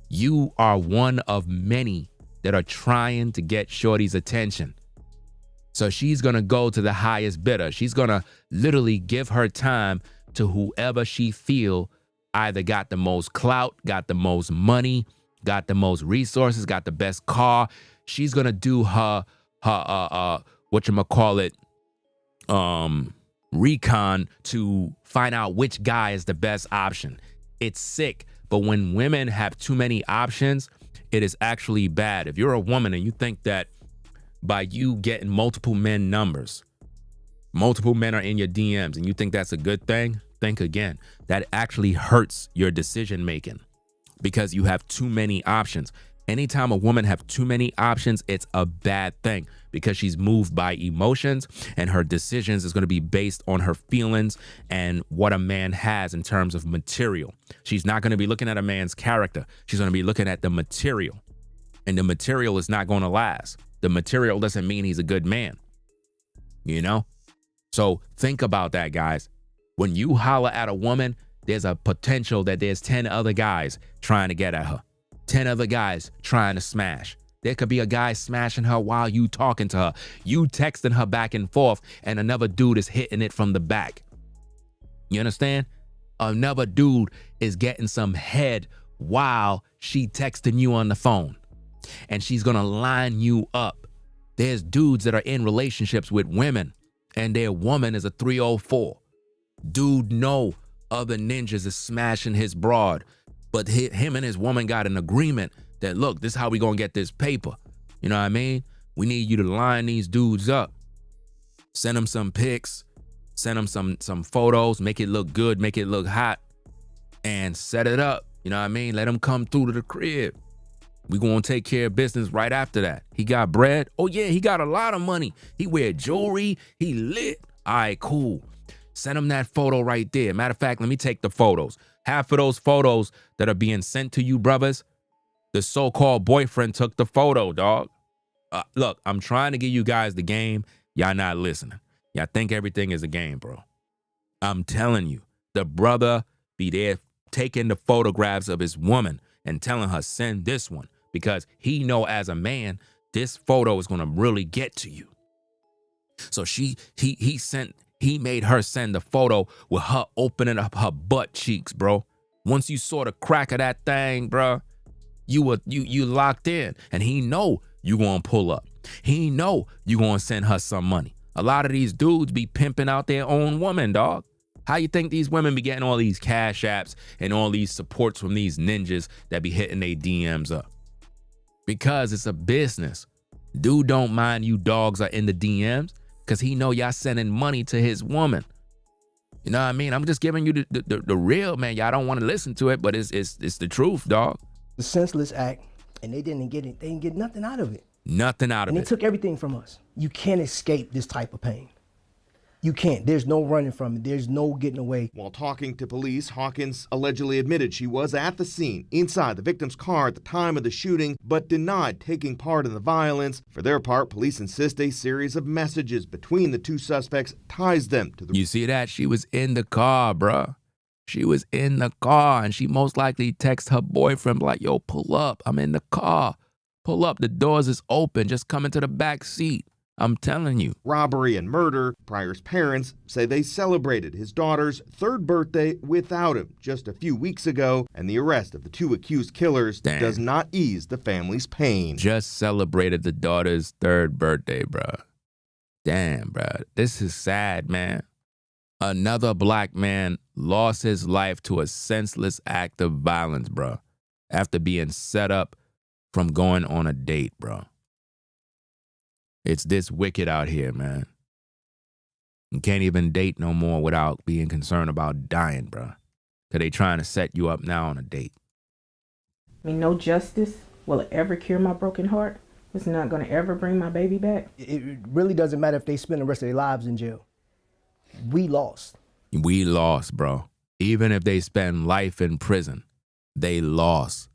You are one of many that are trying to get shorty's attention. So she's gonna go to the highest bidder. She's gonna literally give her time to whoever she feel either got the most clout, got the most money, got the most resources, got the best car. She's gonna do her whatchamacallit, recon to find out which guy is the best option. It's sick, but when women have too many options, it is actually bad. If you're a woman and you think that by you getting multiple men numbers, multiple men are in your DMs, and you think that's a good thing, think again. That actually hurts your decision making because you have too many options. Anytime a woman have too many options, it's a bad thing because she's moved by emotions, and her decisions is going to be based on her feelings and what a man has in terms of material. She's not going to be looking at a man's character. She's going to be looking at the material, and the material is not going to last. The material doesn't mean he's a good man, you know? So think about that, guys. When you holler at a woman, there's a potential that there's 10 other guys trying to get at her. 10 other guys trying to smash. There could be a guy smashing her while you talking to her. You texting her back and forth, and another dude is hitting it from the back. You understand? Another dude is getting some head while she texting you on the phone. And she's gonna line you up. There's dudes that are in relationships with women, and their woman is a 304. Dude know other ninjas is smashing his broad, but him and his woman got an agreement that, look, this is how we gonna get this paper. You know what I mean? We need you to line these dudes up. Send them some pics, send them some photos, make it look good, make it look hot, and set it up. You know what I mean? Let them come through to the crib. We gonna take care of business right after that. He got bread? Oh yeah, he got a lot of money. He wear jewelry, he lit. All right, cool. Send him that photo right there. Matter of fact, let me take the photos. Half of those photos that are being sent to you, brothers, the so-called boyfriend took the photo, dog. Look, I'm trying to give you guys the game. Y'all not listening. Y'all think everything is a game, bro. I'm telling you, the brother be there taking the photographs of his woman and telling her, send this one, because he know as a man, this photo is gonna really get to you. So he made her send the photo with her opening up her butt cheeks, bro. Once you saw the crack of that thing, bro, you locked in, and he know you gonna pull up. He know you gonna send her some money. A lot of these dudes be pimping out their own woman, dog. How you think these women be getting all these cash apps and all these supports from these ninjas that be hitting their DMs up? Because it's a business. Dude don't mind you dogs are in the DMs because he know y'all sending money to his woman. You know what I mean? I'm just giving you the real, man. Y'all don't want to listen to it, but it's the truth, dog. The senseless act, and they didn't get nothing out of it. Nothing out of And it. they took everything from us. You can't escape this type of pain. You can't. There's no running from it. There's no getting away. While talking to police, Hawkins allegedly admitted she was at the scene inside the victim's car at the time of the shooting, but denied taking part in the violence. For their part, police insist a series of messages between the two suspects ties them to the... You see that? She was in the car, bruh. She was in the car, and she most likely texted her boyfriend like, yo, pull up. I'm in the car. Pull up. The doors is open. Just come into the back seat. I'm telling you. Robbery and murder. Pryor's parents say they celebrated his daughter's third birthday without him just a few weeks ago, and the arrest of the two accused killers does not ease the family's pain. Just celebrated the daughter's third birthday, bruh. Damn, bruh. This is sad, man. Another black man lost his life to a senseless act of violence, bruh, after being set up from going on a date, bruh. It's this wicked out here, man. You can't even date no more without being concerned about dying, bro. Because they trying to set you up now on a date. I mean, no justice will ever cure my broken heart. It's not going to ever bring my baby back. It really doesn't matter if they spend the rest of their lives in jail. We lost. We lost, bro. Even if they spend life in prison, they lost.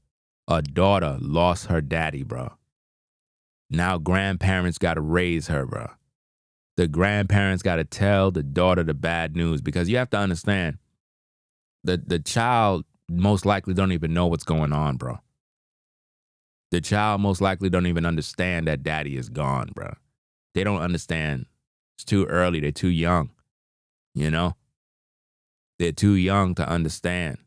A daughter lost her daddy, bro. Now grandparents got to raise her, bro. The grandparents got to tell the daughter the bad news, because you have to understand, the child most likely don't even know what's going on, bro. The child most likely don't even understand that daddy is gone, bro. They don't understand. It's too early. They're too young, you know? They're too young to understand.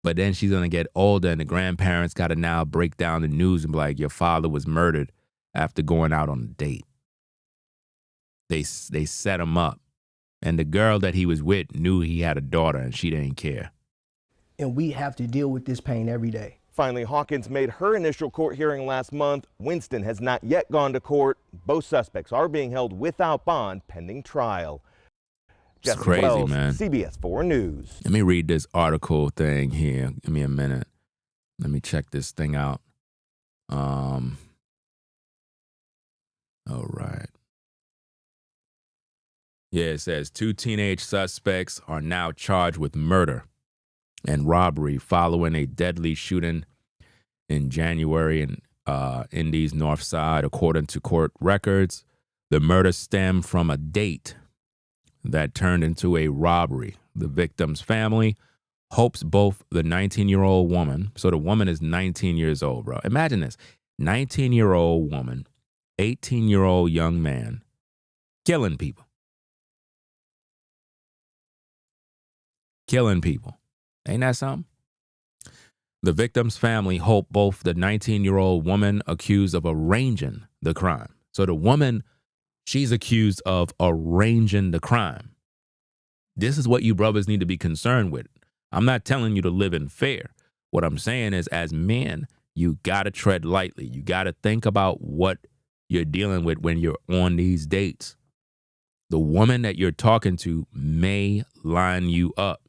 But then she's going to get older and the grandparents got to now break down the news and be like, your father was murdered after going out on a date. They set him up. And the girl that he was with knew he had a daughter and she didn't care. And we have to deal with this pain every day. Finally, Hawkins made her initial court hearing last month. Winston has not yet gone to court. Both suspects are being held without bond pending trial. It's Jesse crazy, Wells, man. CBS 4 News. Let me read this article thing here. Give me a minute. Let me check this thing out. All right. Yeah, it says 2 teenage suspects are now charged with murder and robbery following a deadly shooting in January in Indy's North Side. According to court records, the murder stemmed from a date that turned into a robbery. The victim's family hopes both the 19-year-old woman, so the woman is 19 years old, bro. Imagine this, 19-year-old woman, 18-year-old young man, killing people. Killing people. Ain't that something? The victim's family hope both the 19-year-old woman accused of arranging the crime. So the woman, she's accused of arranging the crime. This is what you brothers need to be concerned with. I'm not telling you to live in fear. What I'm saying is, as men, you got to tread lightly. You got to think about what you're dealing with when you're on these dates. The woman that you're talking to may line you up.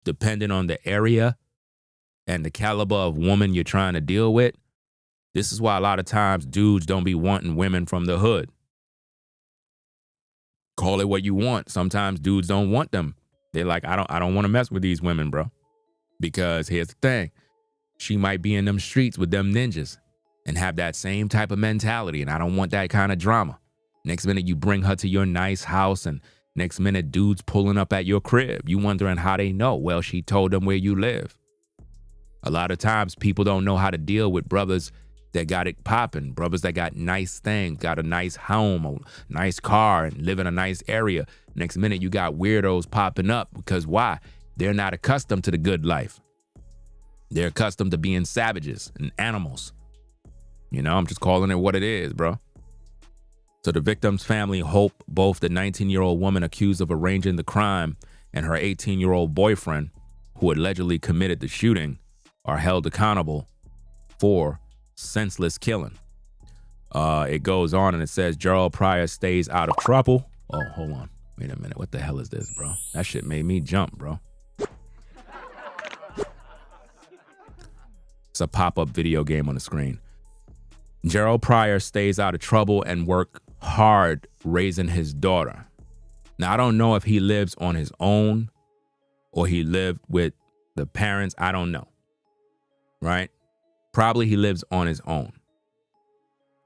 Depending on the area and the caliber of woman you're trying to deal with, this is why a lot of times dudes don't be wanting women from the hood. Call it what you want. Sometimes dudes don't want them. They're like, I don't want to mess with these women, bro. Because here's the thing. She might be in them streets with them ninjas and have that same type of mentality, and I don't want that kind of drama. Next minute you bring her to your nice house, and next minute dudes pulling up at your crib. You wondering how they know. Well, she told them where you live. A lot of times people don't know how to deal with brothers that got it popping, brothers that got nice things, got a nice home, a nice car, and live in a nice area. Next minute you got weirdos popping up because why? They're not accustomed to the good life. They're accustomed to being savages and animals. You know, I'm just calling it what it is, bro. So the victim's family hope both the 19-year-old woman accused of arranging the crime and her 18-year-old boyfriend, who allegedly committed the shooting, are held accountable for senseless killing. It goes on and it says Jarrell Pryor stays out of trouble. Oh, hold on. Wait a minute. What the hell is this, bro? That shit made me jump, bro. It's a pop-up video game on the screen. Jarrell Pryor stays out of trouble and work hard raising his daughter. Now, I don't know if he lives on his own or he lived with the parents. I don't know. Right? Probably he lives on his own.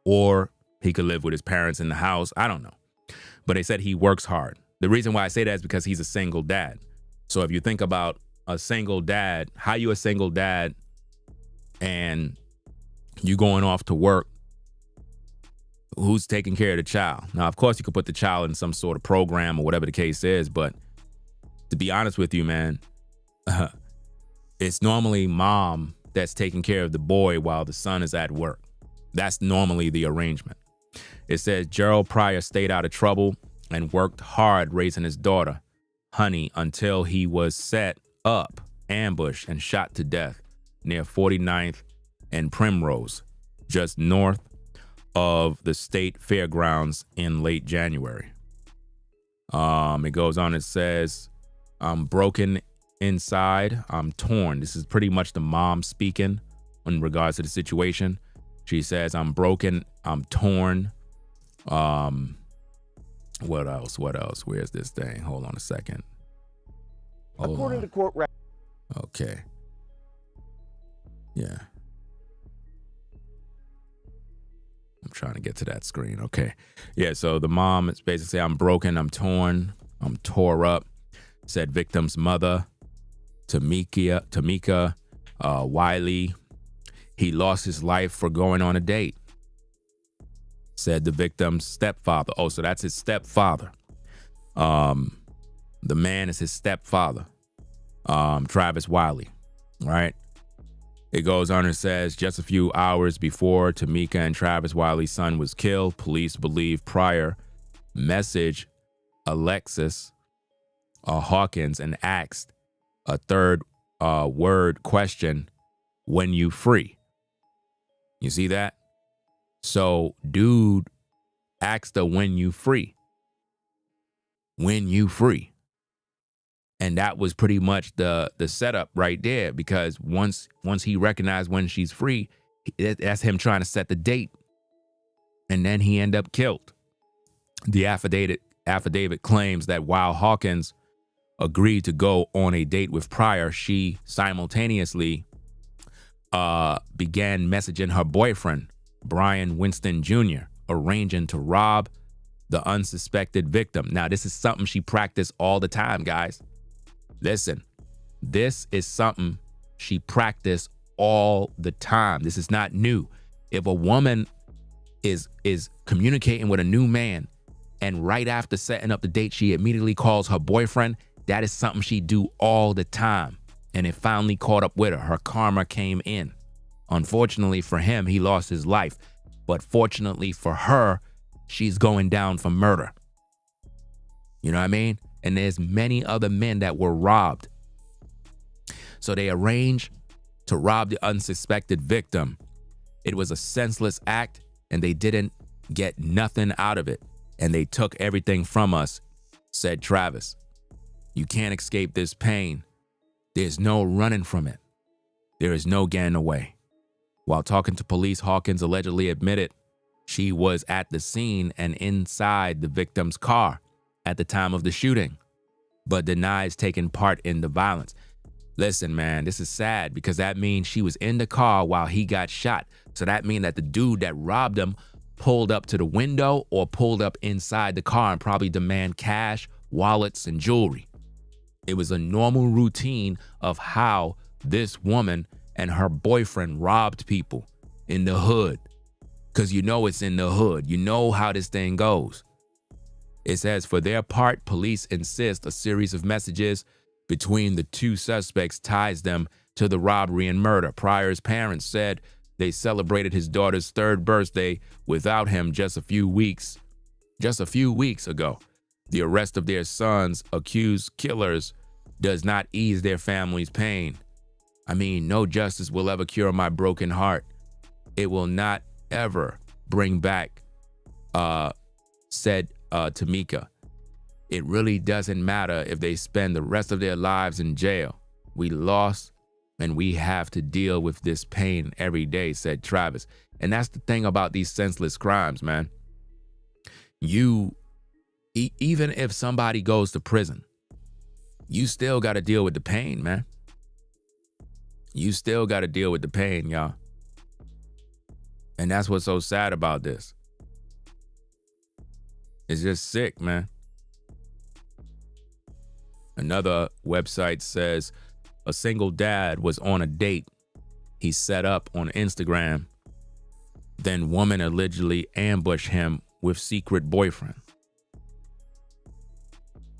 Or he could live with his parents in the house. I don't know. But they said he works hard. The reason why I say that is because he's a single dad. So if you think about a single dad, how you a single dad and you going off to work, who's taking care of the child? Now, of course, you could put the child in some sort of program or whatever the case is, but to be honest with you, man, it's normally mom that's taking care of the boy while the son is at work. That's normally the arrangement. It says Jarrell Pryor stayed out of trouble and worked hard raising his daughter, Honey, until he was set up, ambushed, and shot to death near 49th and Primrose, just north of the state fairgrounds in late January. It goes on, it says, I'm broken inside, I'm torn. This is pretty much the mom speaking in regards to the situation. She says, I'm broken, I'm torn. What else? Where's this thing? Hold on a second. According to court records. Okay. Yeah. I'm trying to get to that screen. Okay. Yeah, so the mom is basically saying, I'm broken, I'm torn, I'm tore up. Said victim's mother, Tamika Wiley. He lost his life for going on a date. Said the victim's stepfather. Oh, so that's his stepfather. The man is his stepfather, Travis Wiley. right? It goes on and says, just a few hours before Tamika and Travis Wiley's son was killed, police believe Pryor messaged Alexis Hawkins and asked a third word question, when you free? You see that? So dude asked her, when you free? When you free? And that was pretty much the setup right there, because once he recognized when she's free, that's him trying to set the date. And then he ended up killed. The affidavit claims that while Hawkins agreed to go on a date with Pryor, she simultaneously began messaging her boyfriend, Brian Winston Jr., arranging to rob the unsuspected victim. Now, this is something she practiced all the time, guys. Listen, this is something she practiced all the time. This is not new. If a woman is communicating with a new man and right after setting up the date, she immediately calls her boyfriend, that is something she do all the time. And it finally caught up with her. Her karma came in. Unfortunately for him, he lost his life. But fortunately for her, she's going down for murder. You know what I mean? And there's many other men that were robbed. So they arranged to rob the unsuspected victim. It was a senseless act, and they didn't get nothing out of it. And they took everything from us, said Travis. You can't escape this pain. There's no running from it. There is no getting away. While talking to police, Hawkins allegedly admitted she was at the scene and inside the victim's car at the time of the shooting, but denies taking part in the violence. Listen, man, this is sad because that means she was in the car while he got shot. So that means that the dude that robbed him pulled up to the window or pulled up inside the car and probably demand cash, wallets, and jewelry. It was a normal routine of how this woman and her boyfriend robbed people in the hood. Because you know it's in the hood. You know how this thing goes. It says, for their part, police insist a series of messages between the two suspects ties them to the robbery and murder. Pryor's parents said they celebrated his daughter's third birthday without him just a few weeks ago. The arrest of their son's accused killers does not ease their family's pain. I mean, no justice will ever cure my broken heart. It will not ever bring back, said Tamika. It really doesn't matter if they spend the rest of their lives in jail. We lost and we have to deal with this pain every day, said Travis. And that's the thing about these senseless crimes, man. Even if somebody goes to prison, you still got to deal with the pain, man. You still got to deal with the pain, y'all. And that's what's so sad about this. It's just sick, man. Another website says a single dad was on a date he set up on Instagram. Then woman allegedly ambushed him with secret boyfriend.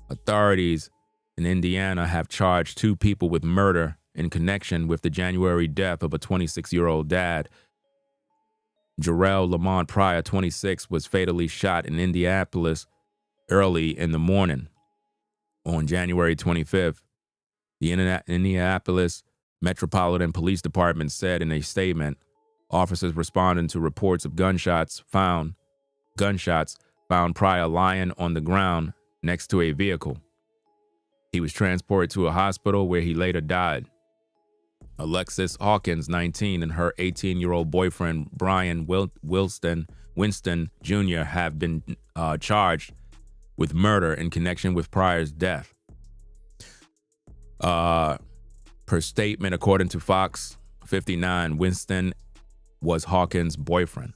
Authorities in Indiana have charged 2 people with murder in connection with the January death of a 26-year-old dad. Jarrell Lamont Pryor, 26, was fatally shot in Indianapolis early in the morning on January 25th. The Indianapolis Metropolitan Police Department said in a statement, officers responding to reports of gunshots found Pryor lying on the ground next to a vehicle. He was transported to a hospital where he later died. Alexis Hawkins, 19, and her 18-year-old boyfriend, Brian Winston Jr., have been charged with murder in connection with Pryor's death. Per statement, according to Fox 59, Winston was Hawkins' boyfriend.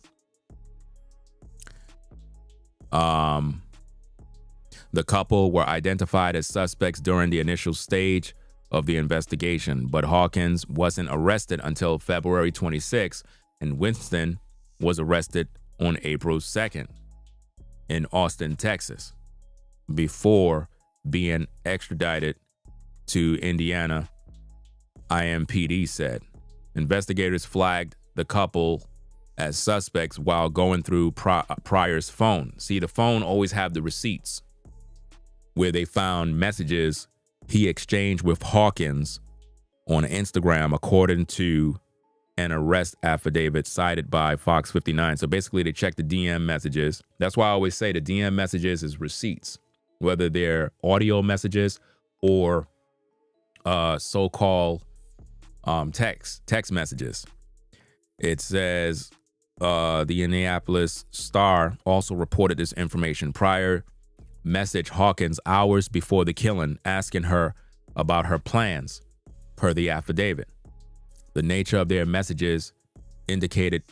The couple were identified as suspects during the initial stage of the investigation, but Hawkins wasn't arrested until February 26, and Winston was arrested on April 2nd in Austin, Texas, before being extradited to Indiana IMPD said. Investigators flagged the couple as suspects while going through Pryor's phone. See, the phone always have the receipts where they found messages he exchanged with Hawkins on Instagram, according to an arrest affidavit cited by Fox 59. So basically, they checked the DM messages. That's why I always say the DM messages is receipts, whether they're audio messages or so-called text messages. It says the Indianapolis Star also reported this information. Pryor messaged Hawkins hours before the killing, asking her about her plans, per the affidavit. The nature of their messages indicated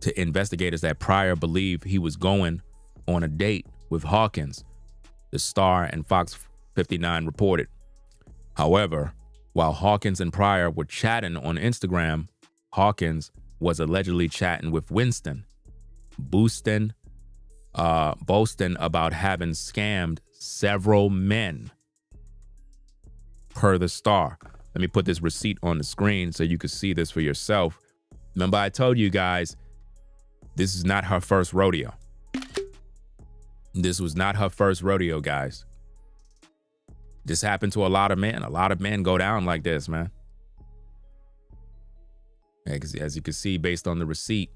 to investigators that Pryor believed he was going on a date with Hawkins, the Star and Fox 59 reported. However, while Hawkins and Pryor were chatting on Instagram, Hawkins was allegedly chatting with Winston, boasting about having scammed several men, per the Star. Let me put this receipt on the screen so you can see this for yourself. Remember, I told you guys, this is not her first rodeo. This was not her first rodeo, guys. This happened to a lot of men. A lot of men go down like this, man. As you can see, based on the receipt,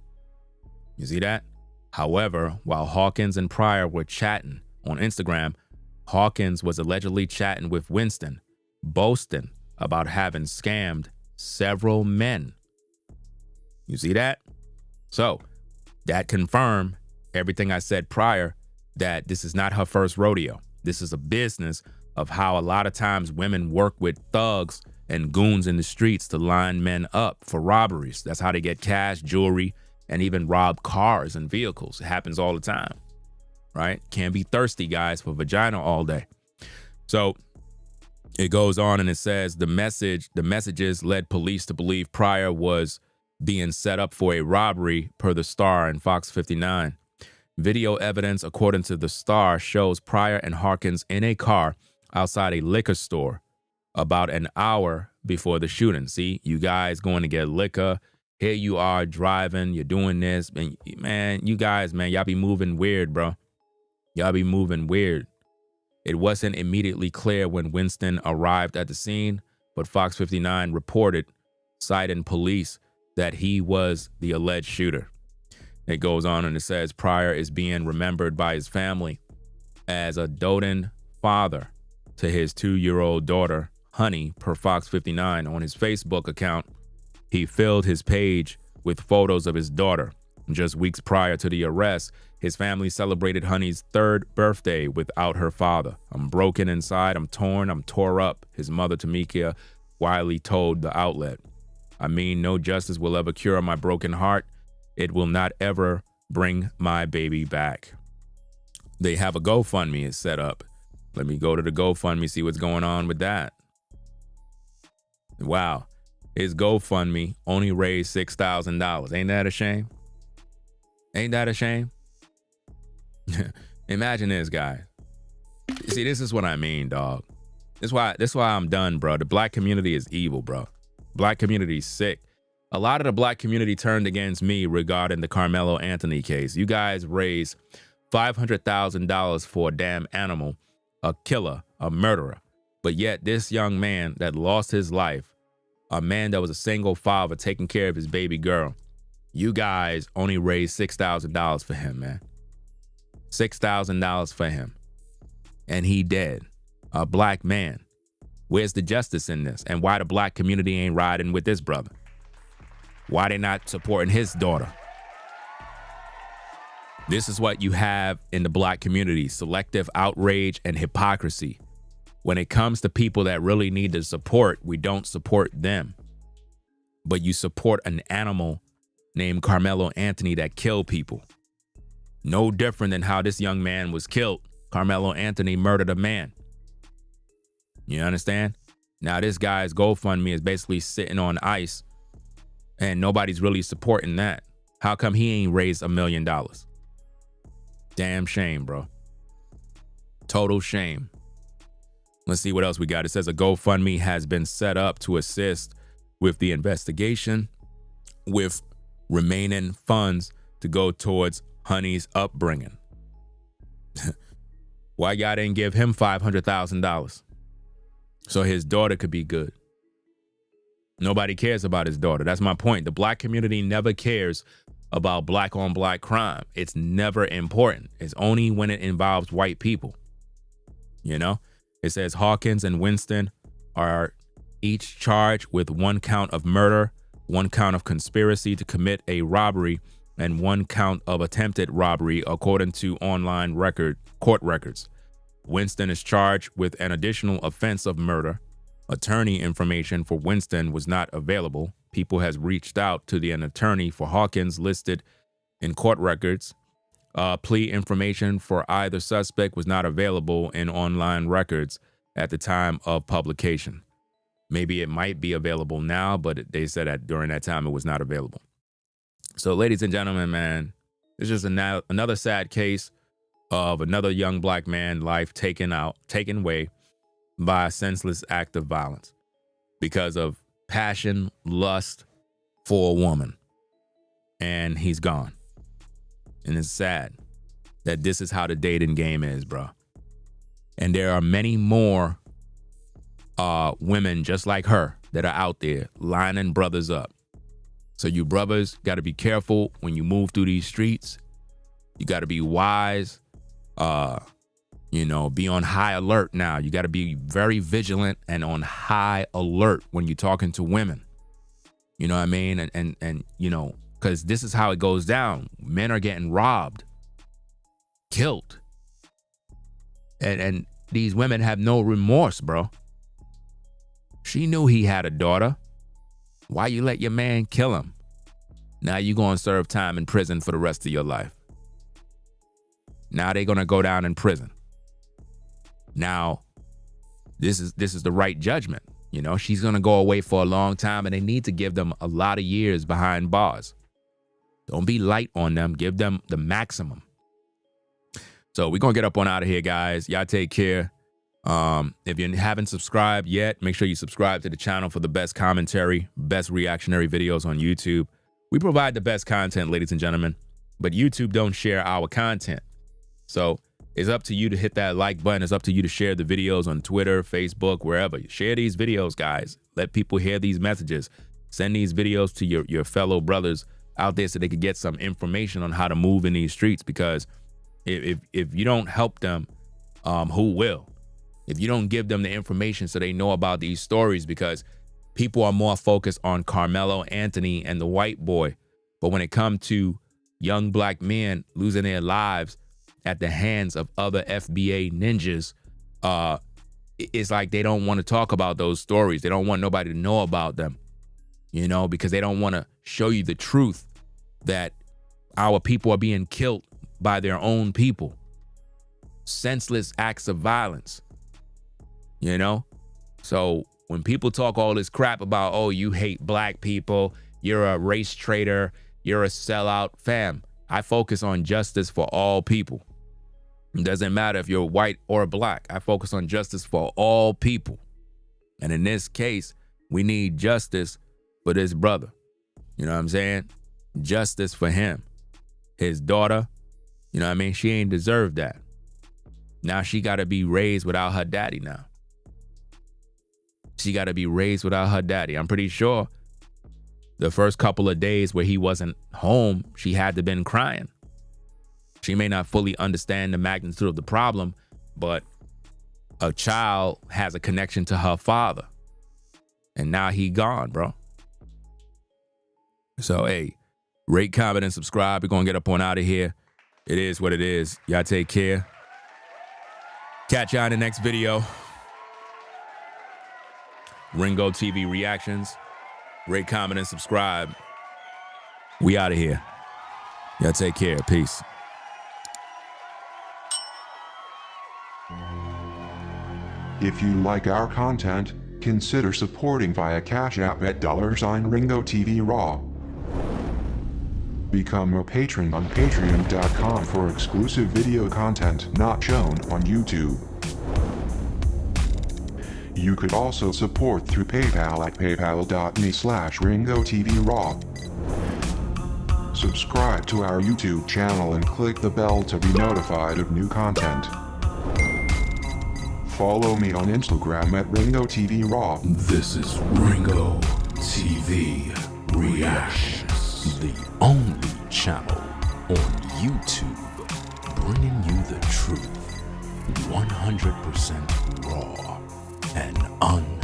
you see that? However, while Hawkins and Pryor were chatting on Instagram, Hawkins was allegedly chatting with Winston, boasting about having scammed several men. You see that? So that confirmed everything I said prior, that this is not her first rodeo. This is a business of how a lot of times women work with thugs and goons in the streets to line men up for robberies. That's how they get cash, jewelry, and even rob cars and vehicles. It happens all the time, right? Can't be thirsty, guys, for vagina all day. So it goes on and it says the messages led police to believe Pryor was being set up for a robbery, per the Star and Fox 59. Video evidence, according to the Star, shows Pryor and Hawkins in a car outside a liquor store about an hour before the shooting. See, you guys going to get liquor. Here you are driving, you're doing this. And man, you guys, man, y'all be moving weird, bro. Y'all be moving weird. It wasn't immediately clear when Winston arrived at the scene, but Fox 59 reported, citing police, that he was the alleged shooter. It goes on and it says Pryor is being remembered by his family as a doting father to his 2-year-old daughter, Honey, per Fox 59. On his Facebook account, he filled his page with photos of his daughter. Just weeks prior to the arrest, his family celebrated Honey's 3rd birthday without her father. "I'm broken inside, I'm torn, I'm tore up," his mother, Tamika Wiley, told the outlet. "I mean, no justice will ever cure my broken heart. It will not ever bring my baby back." They have a GoFundMe is set up. Let me go to the GoFundMe, see what's going on with that. Wow. His GoFundMe only raised $6,000. Ain't that a shame? Ain't that a shame? Imagine this, guy. See, this is what I mean, dog. This is why I'm done, bro. The black community is evil, bro. Black community is sick. A lot of the black community turned against me regarding the Carmelo Anthony case. You guys raised $500,000 for a damn animal, a killer, a murderer. But yet this young man that lost his life, a man that was a single father taking care of his baby girl, you guys only raised $6,000 for him, man. $6,000 for him. And he dead. A black man. Where's the justice in this? And why the black community ain't riding with this brother? Why they not supporting his daughter? This is what you have in the black community: selective outrage and hypocrisy. When it comes to people that really need the support, we don't support them. But you support an animal named Carmelo Anthony that killed people. No different than how this young man was killed. Carmelo Anthony murdered a man. You understand? Now this guy's GoFundMe is basically sitting on ice and nobody's really supporting that. How come he ain't raised $1 million? Damn shame, bro. Total shame. Let's see what else we got. It says a GoFundMe has been set up to assist with the investigation, with remaining funds to go towards Honey's upbringing. Why y'all didn't give him $500,000 so his daughter could be good? Nobody cares about his daughter. That's my point. The black community never cares about black on black crime. It's never important. It's only when it involves white people. You know, it says Hawkins and Winston are each charged with 1 count of murder, 1 count of conspiracy to commit a robbery, and 1 count of attempted robbery, according to online court records. Winston is charged with an additional offense of murder. Attorney information for Winston was not available. People has reached out to an attorney for Hawkins listed in court records. Plea information for either suspect was not available in online records at the time of publication. Maybe it might be available now, but they said that during that time it was not available. So, ladies and gentlemen, man, it's just another sad case of another young black man life taken away by a senseless act of violence because of passion, lust for a woman. And he's gone. And it's sad that this is how the dating game is, bro. And there are many more women just like her that are out there lining brothers up. So you brothers got to be careful when you move through these streets. You got to be wise. Be on high alert now. You got to be very vigilant and on high alert when you're talking to women. You know what I mean? And because this is how it goes down. Men are getting robbed, killed. And these women have no remorse, bro. She knew he had a daughter. Why you let your man kill him? Now you're going to serve time in prison for the rest of your life. Now they're going to go down in prison. Now, this is the right judgment. You know, she's going to go away for a long time, and they need to give them a lot of years behind bars. Don't be light on them. Give them the maximum. So we're going to get up on out of here, guys. Y'all take care. If you haven't subscribed yet, make sure you subscribe to the channel for the best commentary, best reactionary videos on YouTube. We provide the best content, ladies and gentlemen, but YouTube don't share our content. So it's up to you to hit that like button. It's up to you to share the videos on Twitter, Facebook, wherever. Share these videos, guys. Let people hear these messages. Send these videos to your fellow brothers out there so they could get some information on how to move in these streets, because if you don't help them, who will? If you don't give them the information so they know about these stories, because people are more focused on Carmelo Anthony and the white boy. But when it comes to young black men losing their lives at the hands of other FBA ninjas, it's like they don't want to talk about those stories. They don't want nobody to know about them, because they don't want to show you the truth that our people are being killed by their own people. Senseless acts of violence, So when people talk all this crap about, oh, you hate black people, you're a race traitor, you're a sellout, fam, I focus on justice for all people. It doesn't matter if you're white or black. I focus on justice for all people. And in this case, we need justice for this brother. You know what I'm saying? Justice for him. His daughter, she ain't deserved that. Now she got to be raised without her daddy now. She got to be raised without her daddy. I'm pretty sure the first couple of days where he wasn't home, she had to have been crying. She may not fully understand the magnitude of the problem, but a child has a connection to her father. And now he gone, bro. So, hey, rate, comment, and subscribe. We're going to get up on out of here. It is what it is. Y'all take care. Catch y'all in the next video. Ringo TV Reactions. Rate, comment, and subscribe. We out of here. Y'all take care. Peace. If you like our content, consider supporting via Cash App at $Ringo TV Raw. Become a patron on patreon.com for exclusive video content not shown on YouTube. You could also support through PayPal at paypal.me/RingoTVRaw. Subscribe to our YouTube channel and click the bell to be notified of new content. Follow me on Instagram at RingoTVRaw. This is Ringo TV Reactions, the only channel on YouTube bringing you the truth 100% raw and uncut.